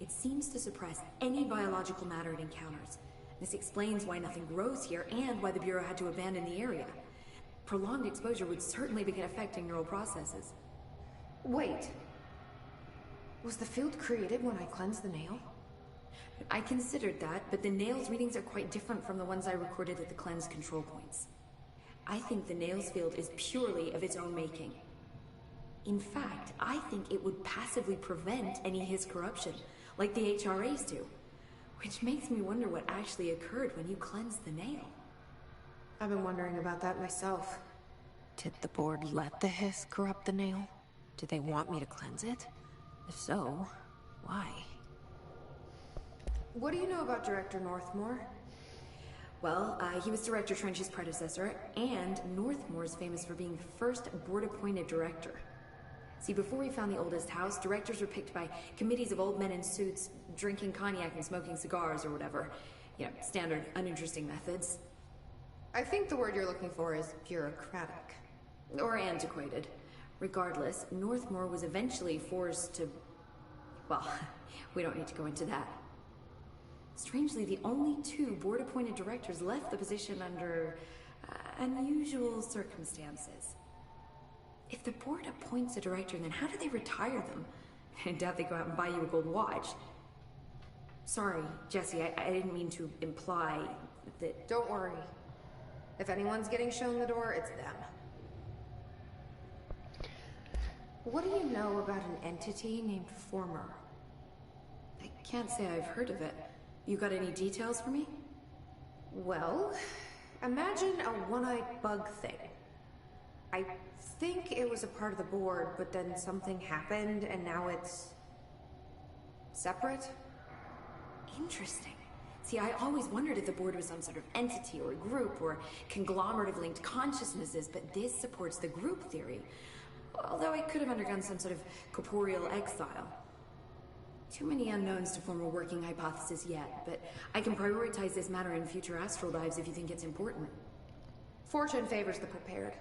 H: It seems to suppress any biological matter it encounters. This explains why nothing grows here and why the Bureau had to abandon the area. Prolonged exposure would certainly begin affecting neural processes.
I: Wait. Was the field created when I cleansed the nail?
H: I considered that, but the nail's readings are quite different from the ones I recorded at the cleanse control points. I think the nail's field is purely of its own making. In fact, I think it would passively prevent any Hiss corruption, like the HRAs do. Which makes me wonder what actually occurred when you cleansed the nail.
I: I've been wondering about that myself.
D: Did the board let the Hiss corrupt the nail? Do they want me to cleanse it? If so, why?
I: What do you know about Director Northmore?
H: Well, he was Director Trench's predecessor, and Northmore is famous for being the first board-appointed director. See, before we found the oldest house, directors were picked by committees of old men in suits, drinking cognac and smoking cigars or whatever. You know, standard, uninteresting methods.
I: I think the word you're looking for is bureaucratic.
H: Or antiquated. Regardless, Northmore was eventually forced to... Well, we don't need to go into that. Strangely, the only 2 board-appointed directors left the position under unusual circumstances. If the board appoints a director, then how do they retire them? I doubt they go out and buy you a gold watch. Sorry, Jesse, I didn't mean to imply that...
I: Don't worry. If anyone's getting shown the door, it's them. What do you know about an entity named Former?
H: I can't say I've heard of it. You got any details for me?
I: Well, imagine a one-eyed bug thing. I think it was a part of the board, but then something happened, and now it's... separate?
H: Interesting. See, I always wondered if the board was some sort of entity or group or conglomerate of linked consciousnesses, but this supports the group theory. Although it could have undergone some sort of corporeal exile. Too many unknowns to form a working hypothesis yet, but I can prioritize this matter in future astral dives if you think it's important.
I: Fortune favors the prepared.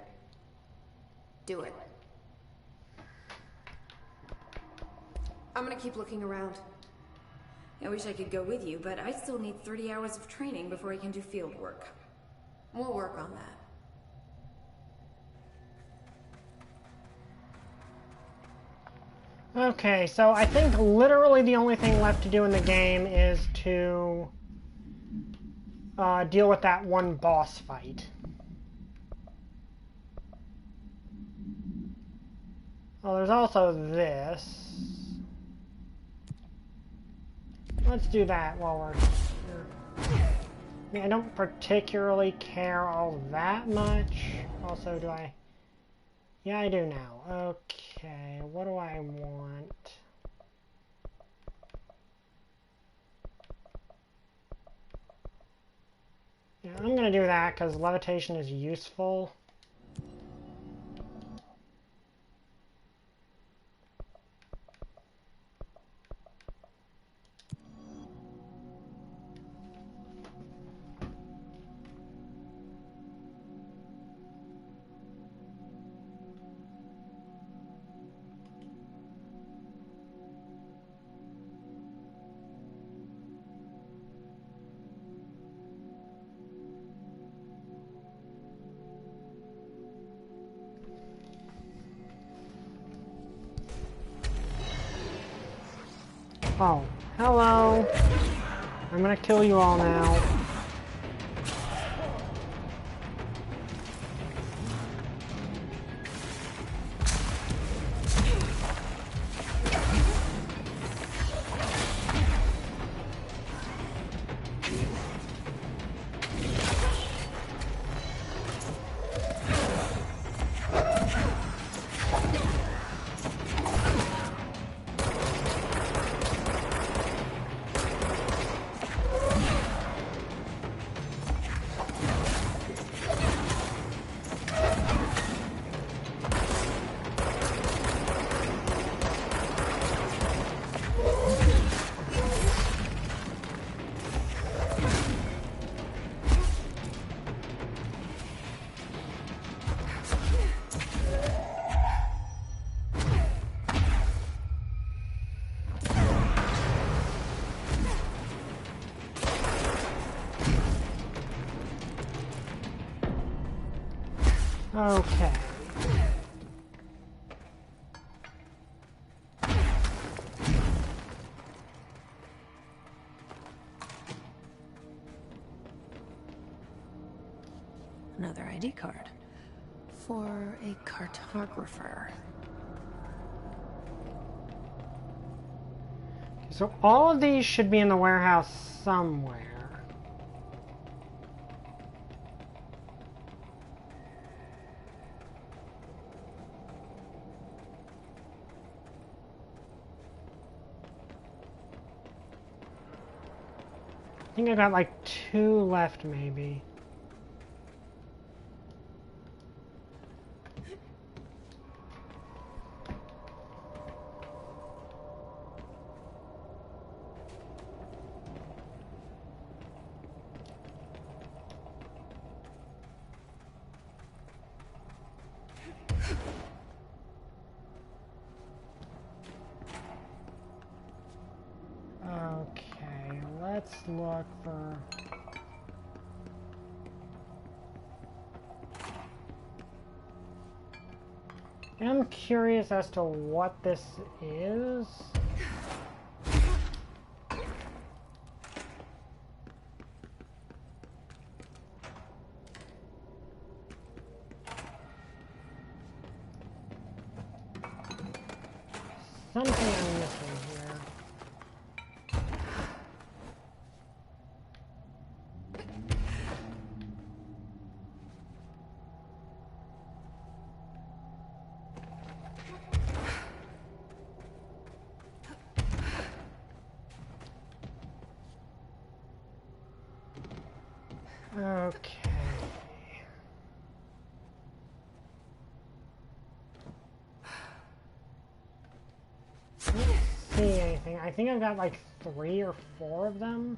I: Do it. I'm gonna keep looking around.
H: I wish I could go with you, but I still need 30 hours of training before I can do field work.
I: We'll work on that.
A: Okay, so I think literally the only thing left to do in the game is to deal with that one boss fight. Well, there's also this. Let's do that while we're here. I mean, I don't particularly care all that much. Also, do I... Yeah, I do now. Okay, what do I want? Yeah, I'm gonna do that because levitation is useful. Oh, hello. I'm gonna kill you all now. Okay.
D: Another ID card. For a cartographer.
A: So all of these should be in the warehouse somewhere. I think I got like 2 left, maybe. Okay, let's look for... I'm curious as to what this is. Something I'm missing here. Okay. I don't see anything. I think I've got like 3 or 4 of them.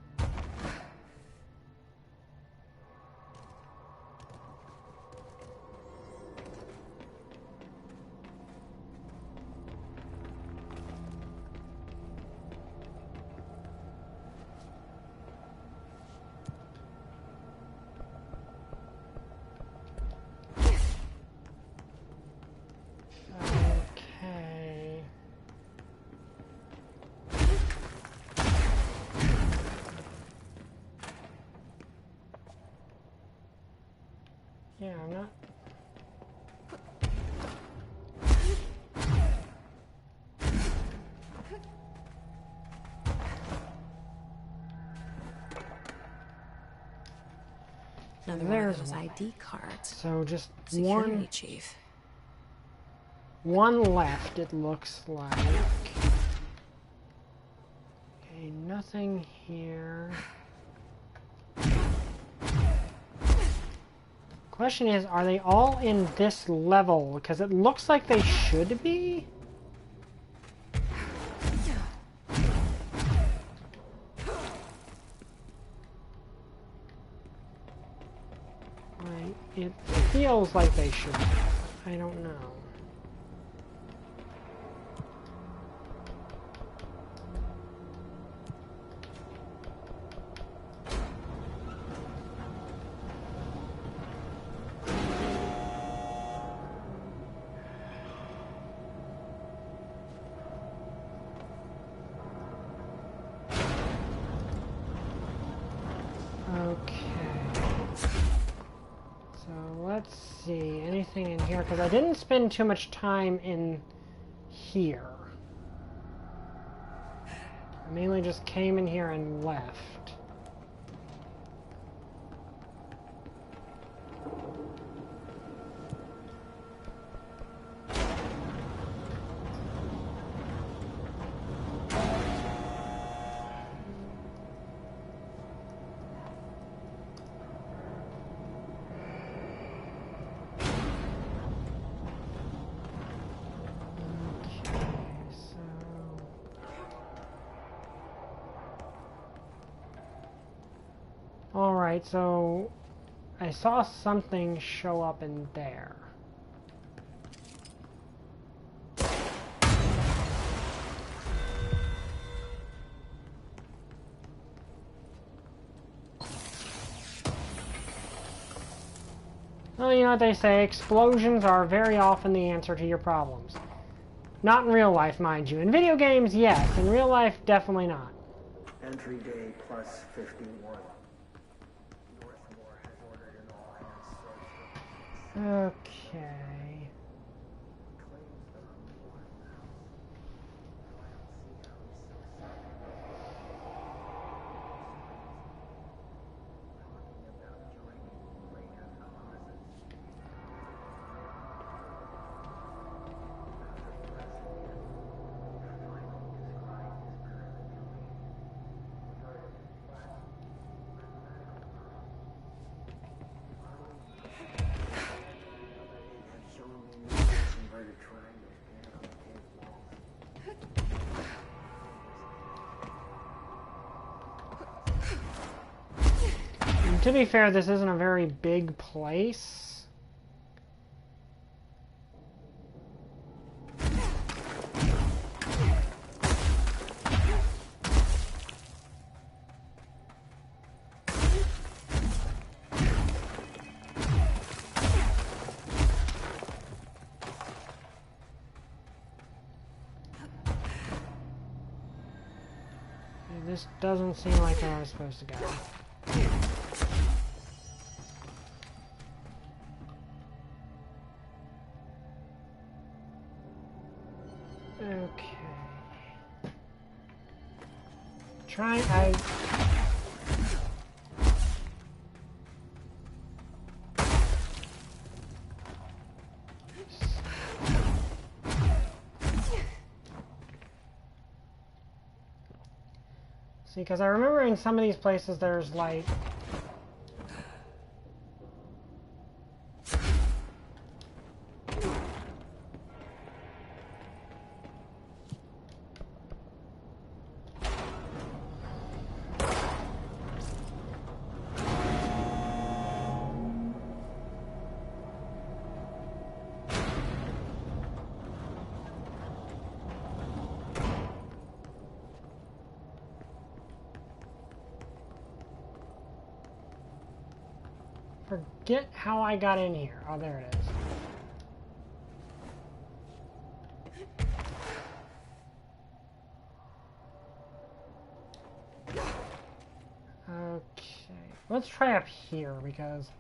A: Okay. Yeah, I'm not...
D: Another one of those ID cards.
A: So just
D: Security chief.
A: one left, it looks like. Okay, nothing here. Question is, are they all in this level? Because it looks like they should be. Like, it feels like they should be. I don't know. Let's see, anything in here? Because I didn't spend too much time in here. I mainly just came in here and left. Alright, so I saw something show up in there. Well, you know what they say, explosions are very often the answer to your problems. Not in real life, mind you. In video games, yes. In real life, definitely not.
C: Entry day plus 51. Northmore has ordered an all-hands search.
A: Okay. to be fair, this isn't a very big place. This doesn't seem like where I was supposed to go. Okay. See, because I remember in some of these places there's like... Forget how I got in here. Oh, there it is. Okay. Let's try up here because...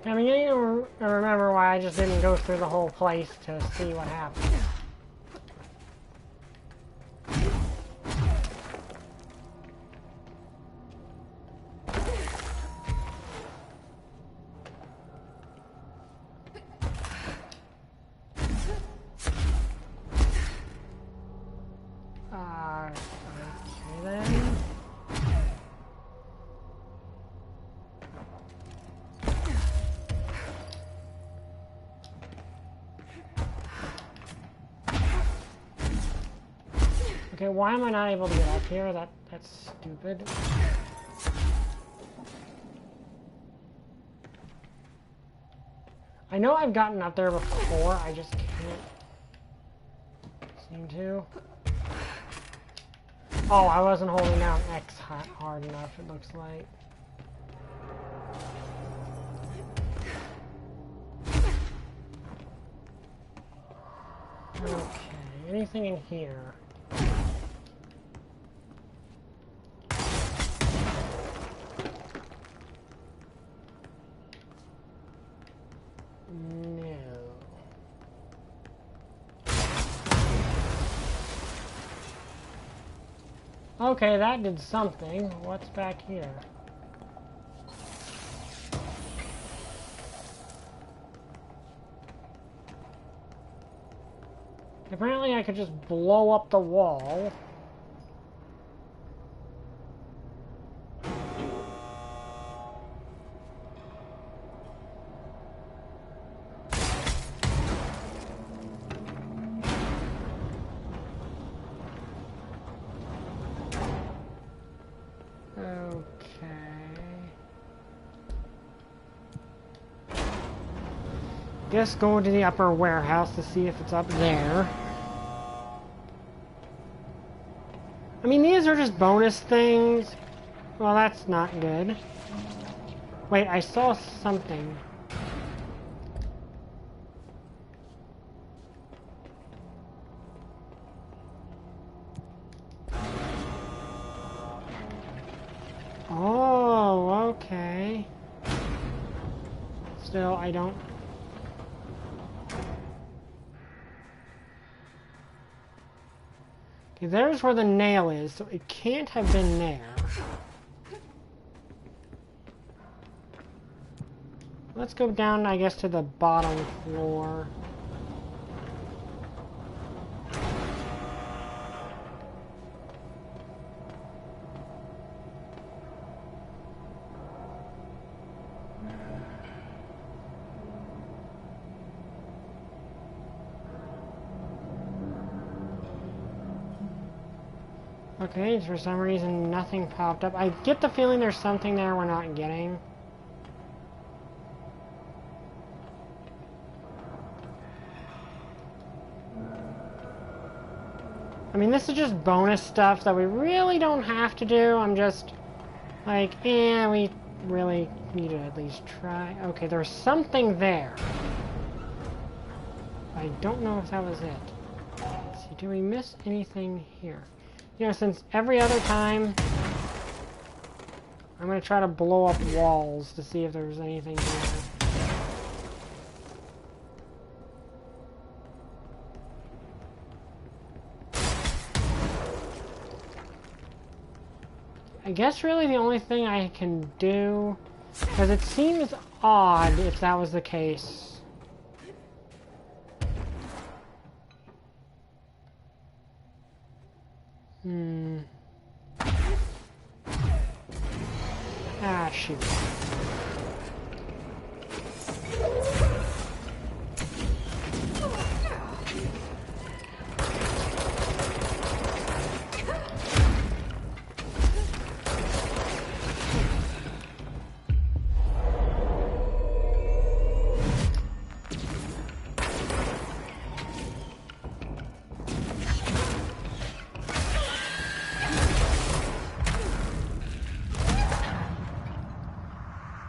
A: I mean, I don't remember why I just didn't go through the whole place to see what happened. Okay then. Okay, why am I not able to get up here? That's stupid. I know I've gotten up there before, I just can't seem to. Oh, I wasn't holding down X hard enough, it looks like. Okay, anything in here? Okay, that did something. What's back here? Apparently I could just blow up the wall. Guess go to the upper warehouse to see if it's up there. I mean, these are just bonus things. Well, that's not good. Wait, I saw something. Oh, okay. Still, I don't... Okay, there's where the nail is, so it can't have been there. Let's go down, I guess, to the bottom floor. Okay, for some reason nothing popped up. I get the feeling there's something there we're not getting. I mean, this is just bonus stuff that we really don't have to do. I'm just like, we really need to at least try. Okay, there's something there. I don't know if that was it. Let's see, do we miss anything here? You know, since every other time, I'm going to try to blow up walls to see if there's anything here. I guess really the only thing I can do, because it seems odd if that was the case. Ah, shoot.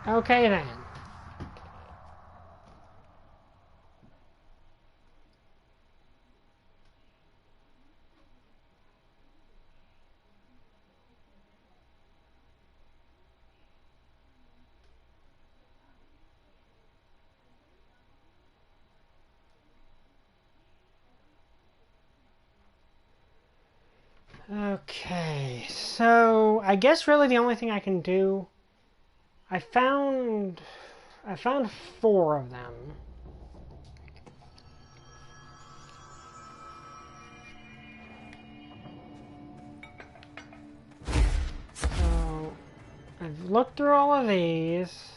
A: Okay then. Okay, so I guess really the only thing I can do, I found 4 of them. So I've looked through all of these.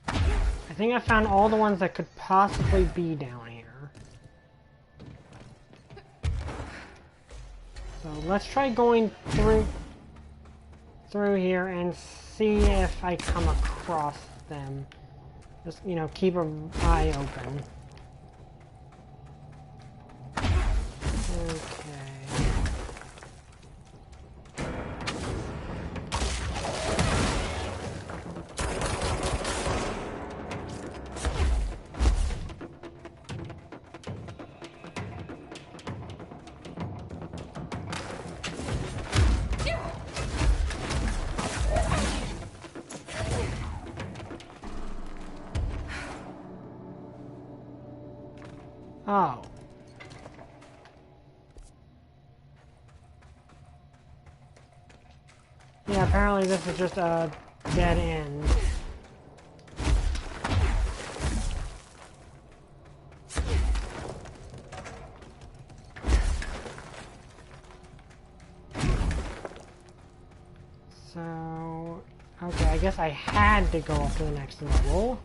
A: I think I found all the ones that could possibly be down here. So let's try going through here and see if I come across them. Just, you know, keep an eye open. Okay. Oh. Yeah, apparently this is just a dead end. So, okay, I guess I had to go up to the next level.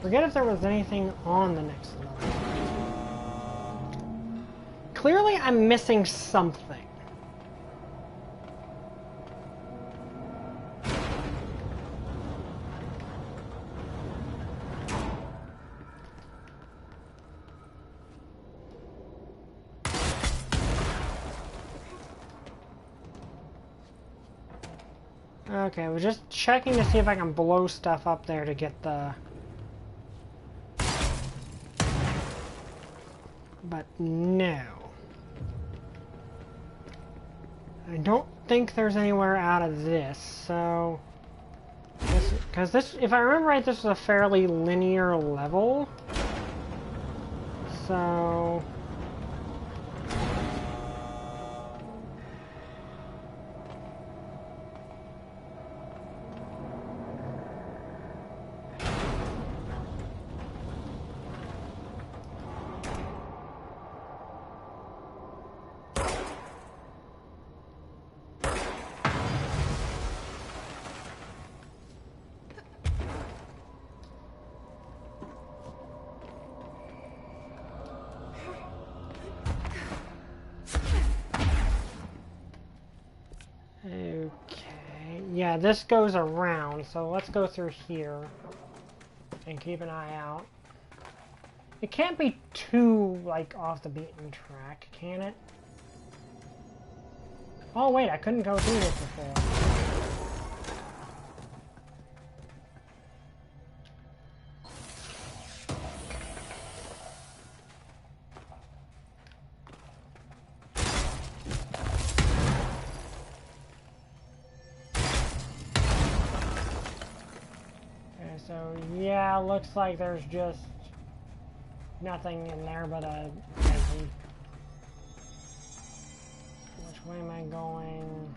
A: Forget if there was anything on the next level. Clearly I'm missing something. Okay, we're just checking to see if I can blow stuff up there to get the... But no. I don't think there's anywhere out of this, so... Because this, if I remember right, this is a fairly linear level. So... Yeah, this goes around, so let's go through here and keep an eye out. It can't be too, like, off the beaten track, can it? Oh, wait, I couldn't go through this before. So, yeah, looks like there's just nothing in there but a exit. Which way am I going?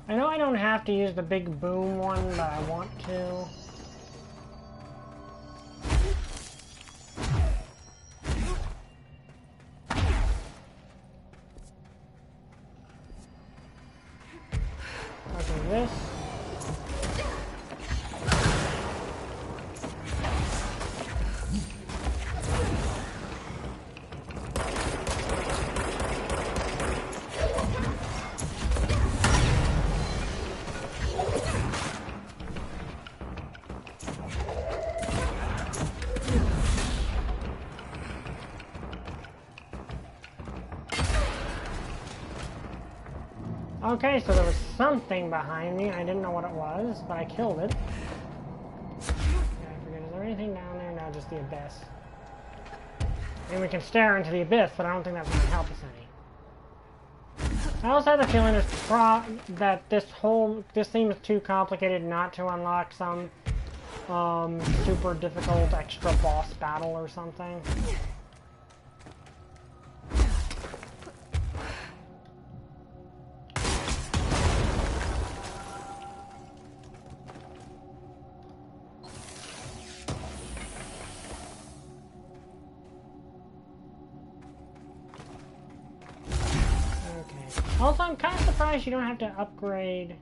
A: I know I don't have to use the big boom one, but I want to. Okay, this. Okay, so there was something behind me. I didn't know what it was, but I killed it. Yeah, I forget, is there anything down there? No, just the abyss. And we can stare into the abyss, but I don't think that's going to help us any. I also have the feeling that this seems too complicated not to unlock some super difficult extra boss battle or something. Also, I'm kind of surprised you don't have to upgrade.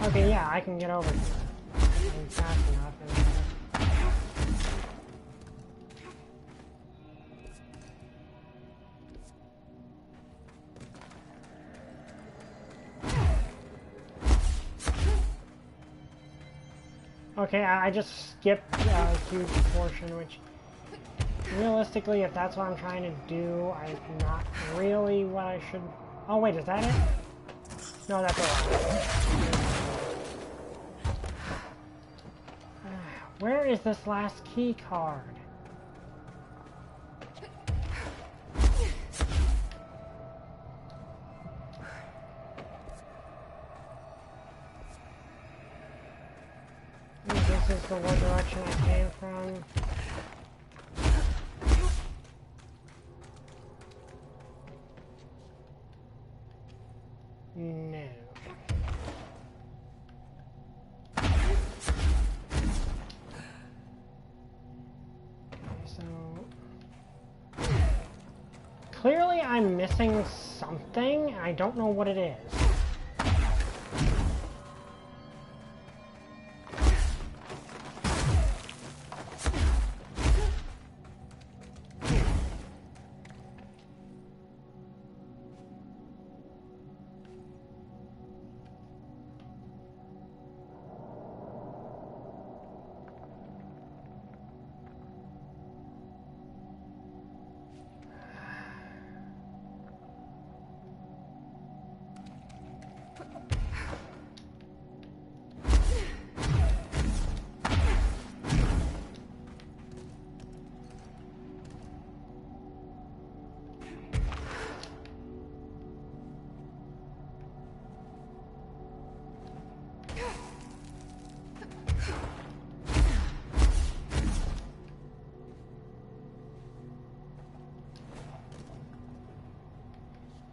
A: Okay, yeah, I can get over here. I'm fast enough. Okay, I just skipped a huge portion, which, realistically, if that's what I'm trying to do, I'm not really what I should... Oh, wait, is that it? No, that's alright. Where is this last key card? This is the one direction I came from. No. I'm missing something. I don't know what it is.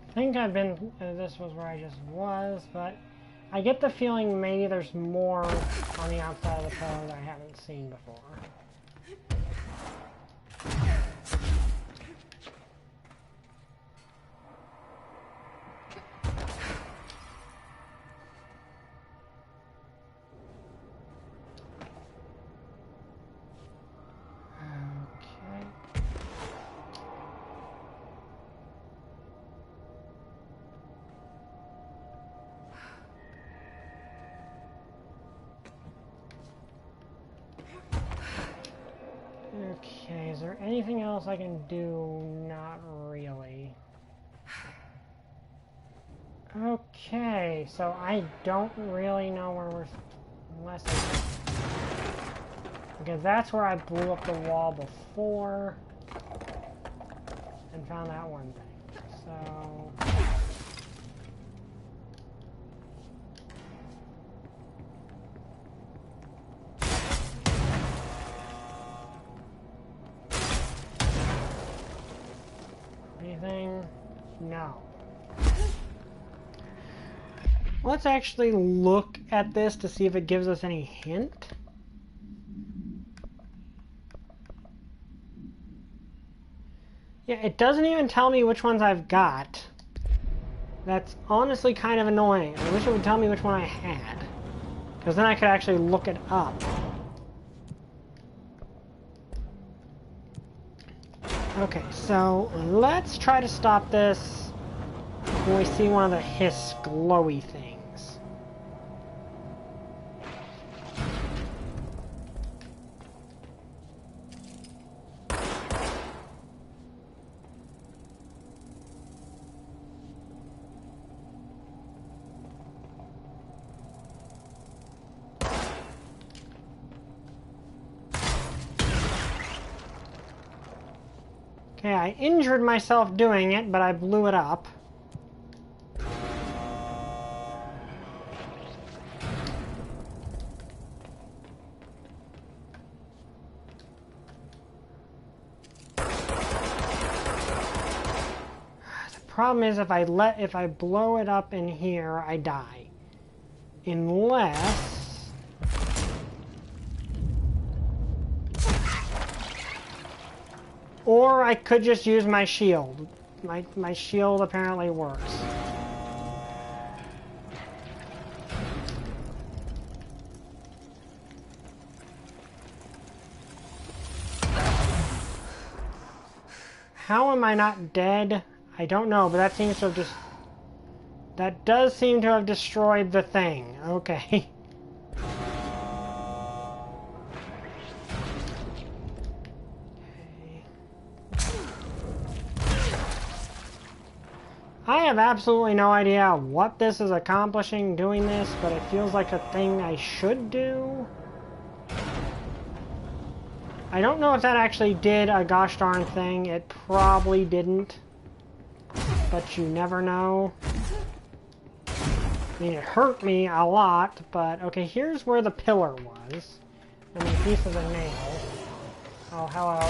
A: I think I've been, this was where I just was, but I get the feeling maybe there's more on the outside of the pillar that I haven't seen before. Okay, is there anything else I can do? Not really. Okay, so I don't really know where we're... unless because that's where I blew up the wall before and found that one thing. So... anything? No. Let's actually look at this to see if it gives us any hint. Yeah, it doesn't even tell me which ones I've got. That's honestly kind of annoying. I wish it would tell me which one I had, because then I could actually look it up. Okay, so let's try to stop this when we see one of the hiss glowy things. Okay, I injured myself doing it, but I blew it up. The problem is if I blow it up in here, I die. Unless... or I could just use my shield. My shield apparently works. How am I not dead? I don't know, but that seems to have just... that does seem to have destroyed the thing. Okay. I have absolutely no idea what this is accomplishing doing this, but it feels like a thing I should do. I don't know if that actually did a gosh darn thing. It probably didn't. But you never know. I mean, it hurt me a lot, but... okay, here's where the pillar was. I mean, pieces of nail. Oh, hello.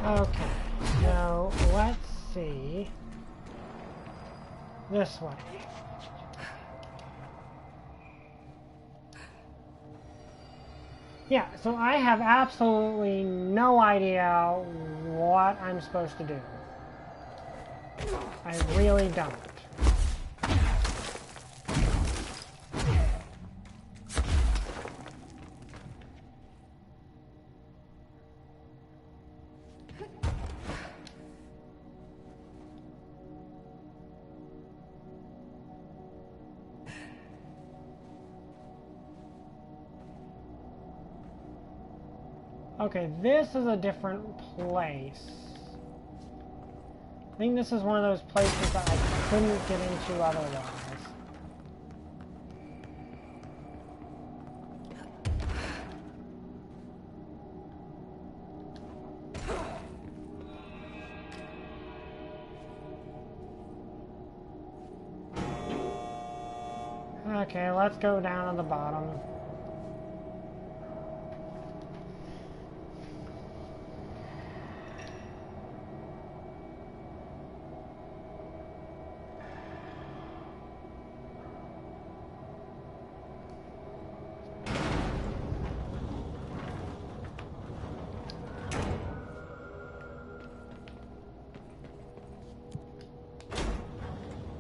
A: Okay, so let's see. This way. Yeah, so I have absolutely no idea what I'm supposed to do. I really don't. Okay, this is a different place. I think this is one of those places that I couldn't get into otherwise. Okay, let's go down to the bottom.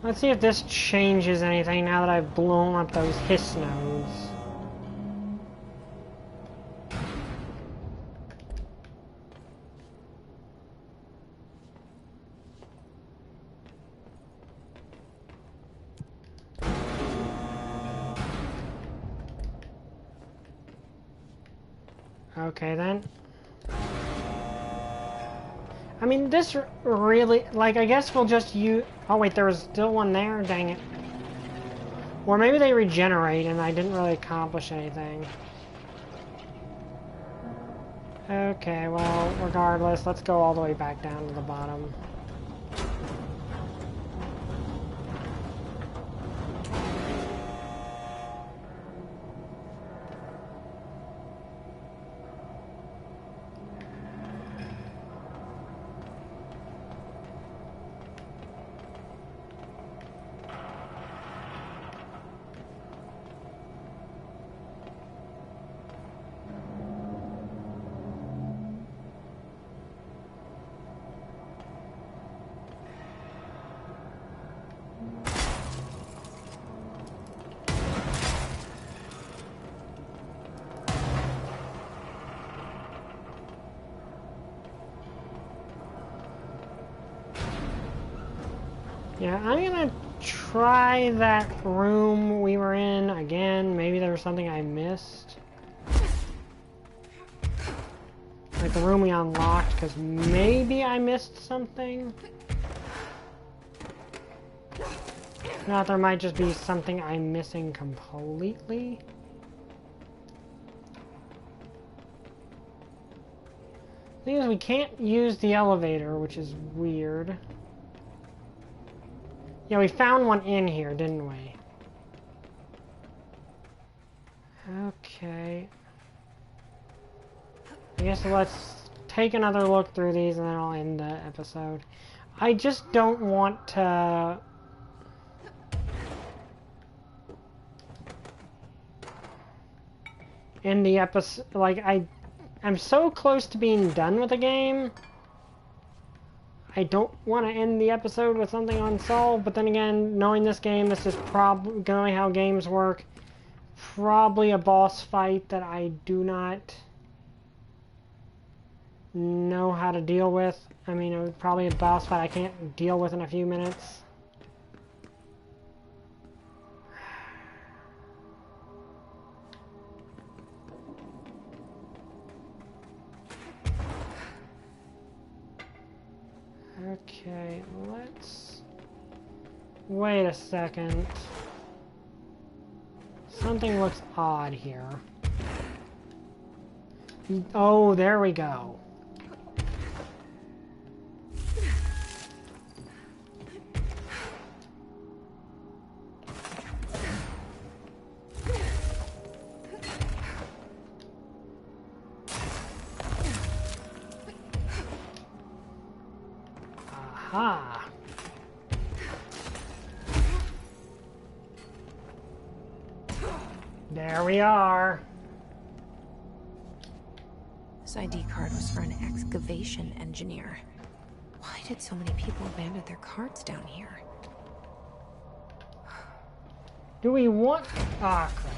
A: Let's see if this changes anything now that I've blown up those hiss nodes. Okay then. I mean, this really, like, I guess we'll just use... Oh wait, there was still one there? Dang it. Or maybe they regenerate and I didn't really accomplish anything. Okay, well, regardless, let's go all the way back down to the bottom. Yeah, I'm gonna try that room we were in again. Maybe there was something I missed. Like the room we unlocked, because maybe I missed something. Not, there might just be something I'm missing completely. The thing is, we can't use the elevator, which is weird. Yeah, we found one in here, didn't we? Okay. I guess let's take another look through these and then I'll end the episode. I just don't want to... end the episode... Like, I'm so close to being done with the game. I don't want to end the episode with something unsolved, but then again, knowing this game, this is probably knowing how games work, probably a boss fight that I do not know how to deal with. I mean, it was probably a boss fight I can't deal with in a few minutes. Okay, let's... Wait a second. Something looks odd here. Oh, there we go. Aha. There we are.
D: This ID card was for an excavation engineer. Why did so many people abandon their cards down here?
A: Do we want... Ah, crap.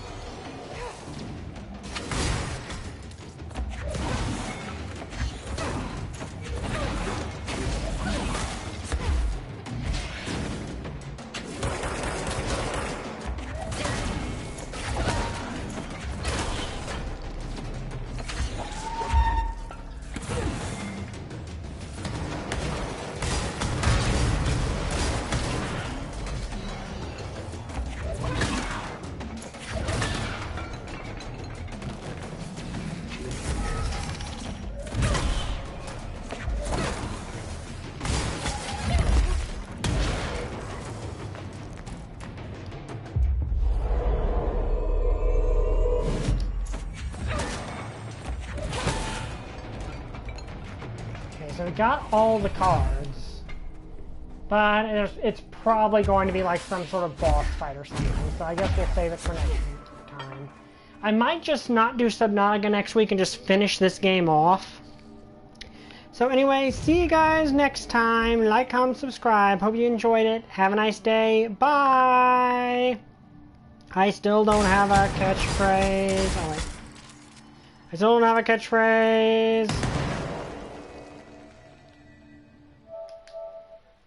A: So we got all the cards, but it's probably going to be like some sort of boss fight or something, so I guess we'll save it for next time. I might just not do Subnautica next week and just finish this game off. So anyway, see you guys next time. Like, comment, subscribe. Hope you enjoyed it. Have a nice day. Bye! I still don't have a catchphrase. Oh, wait. I still don't have a catchphrase.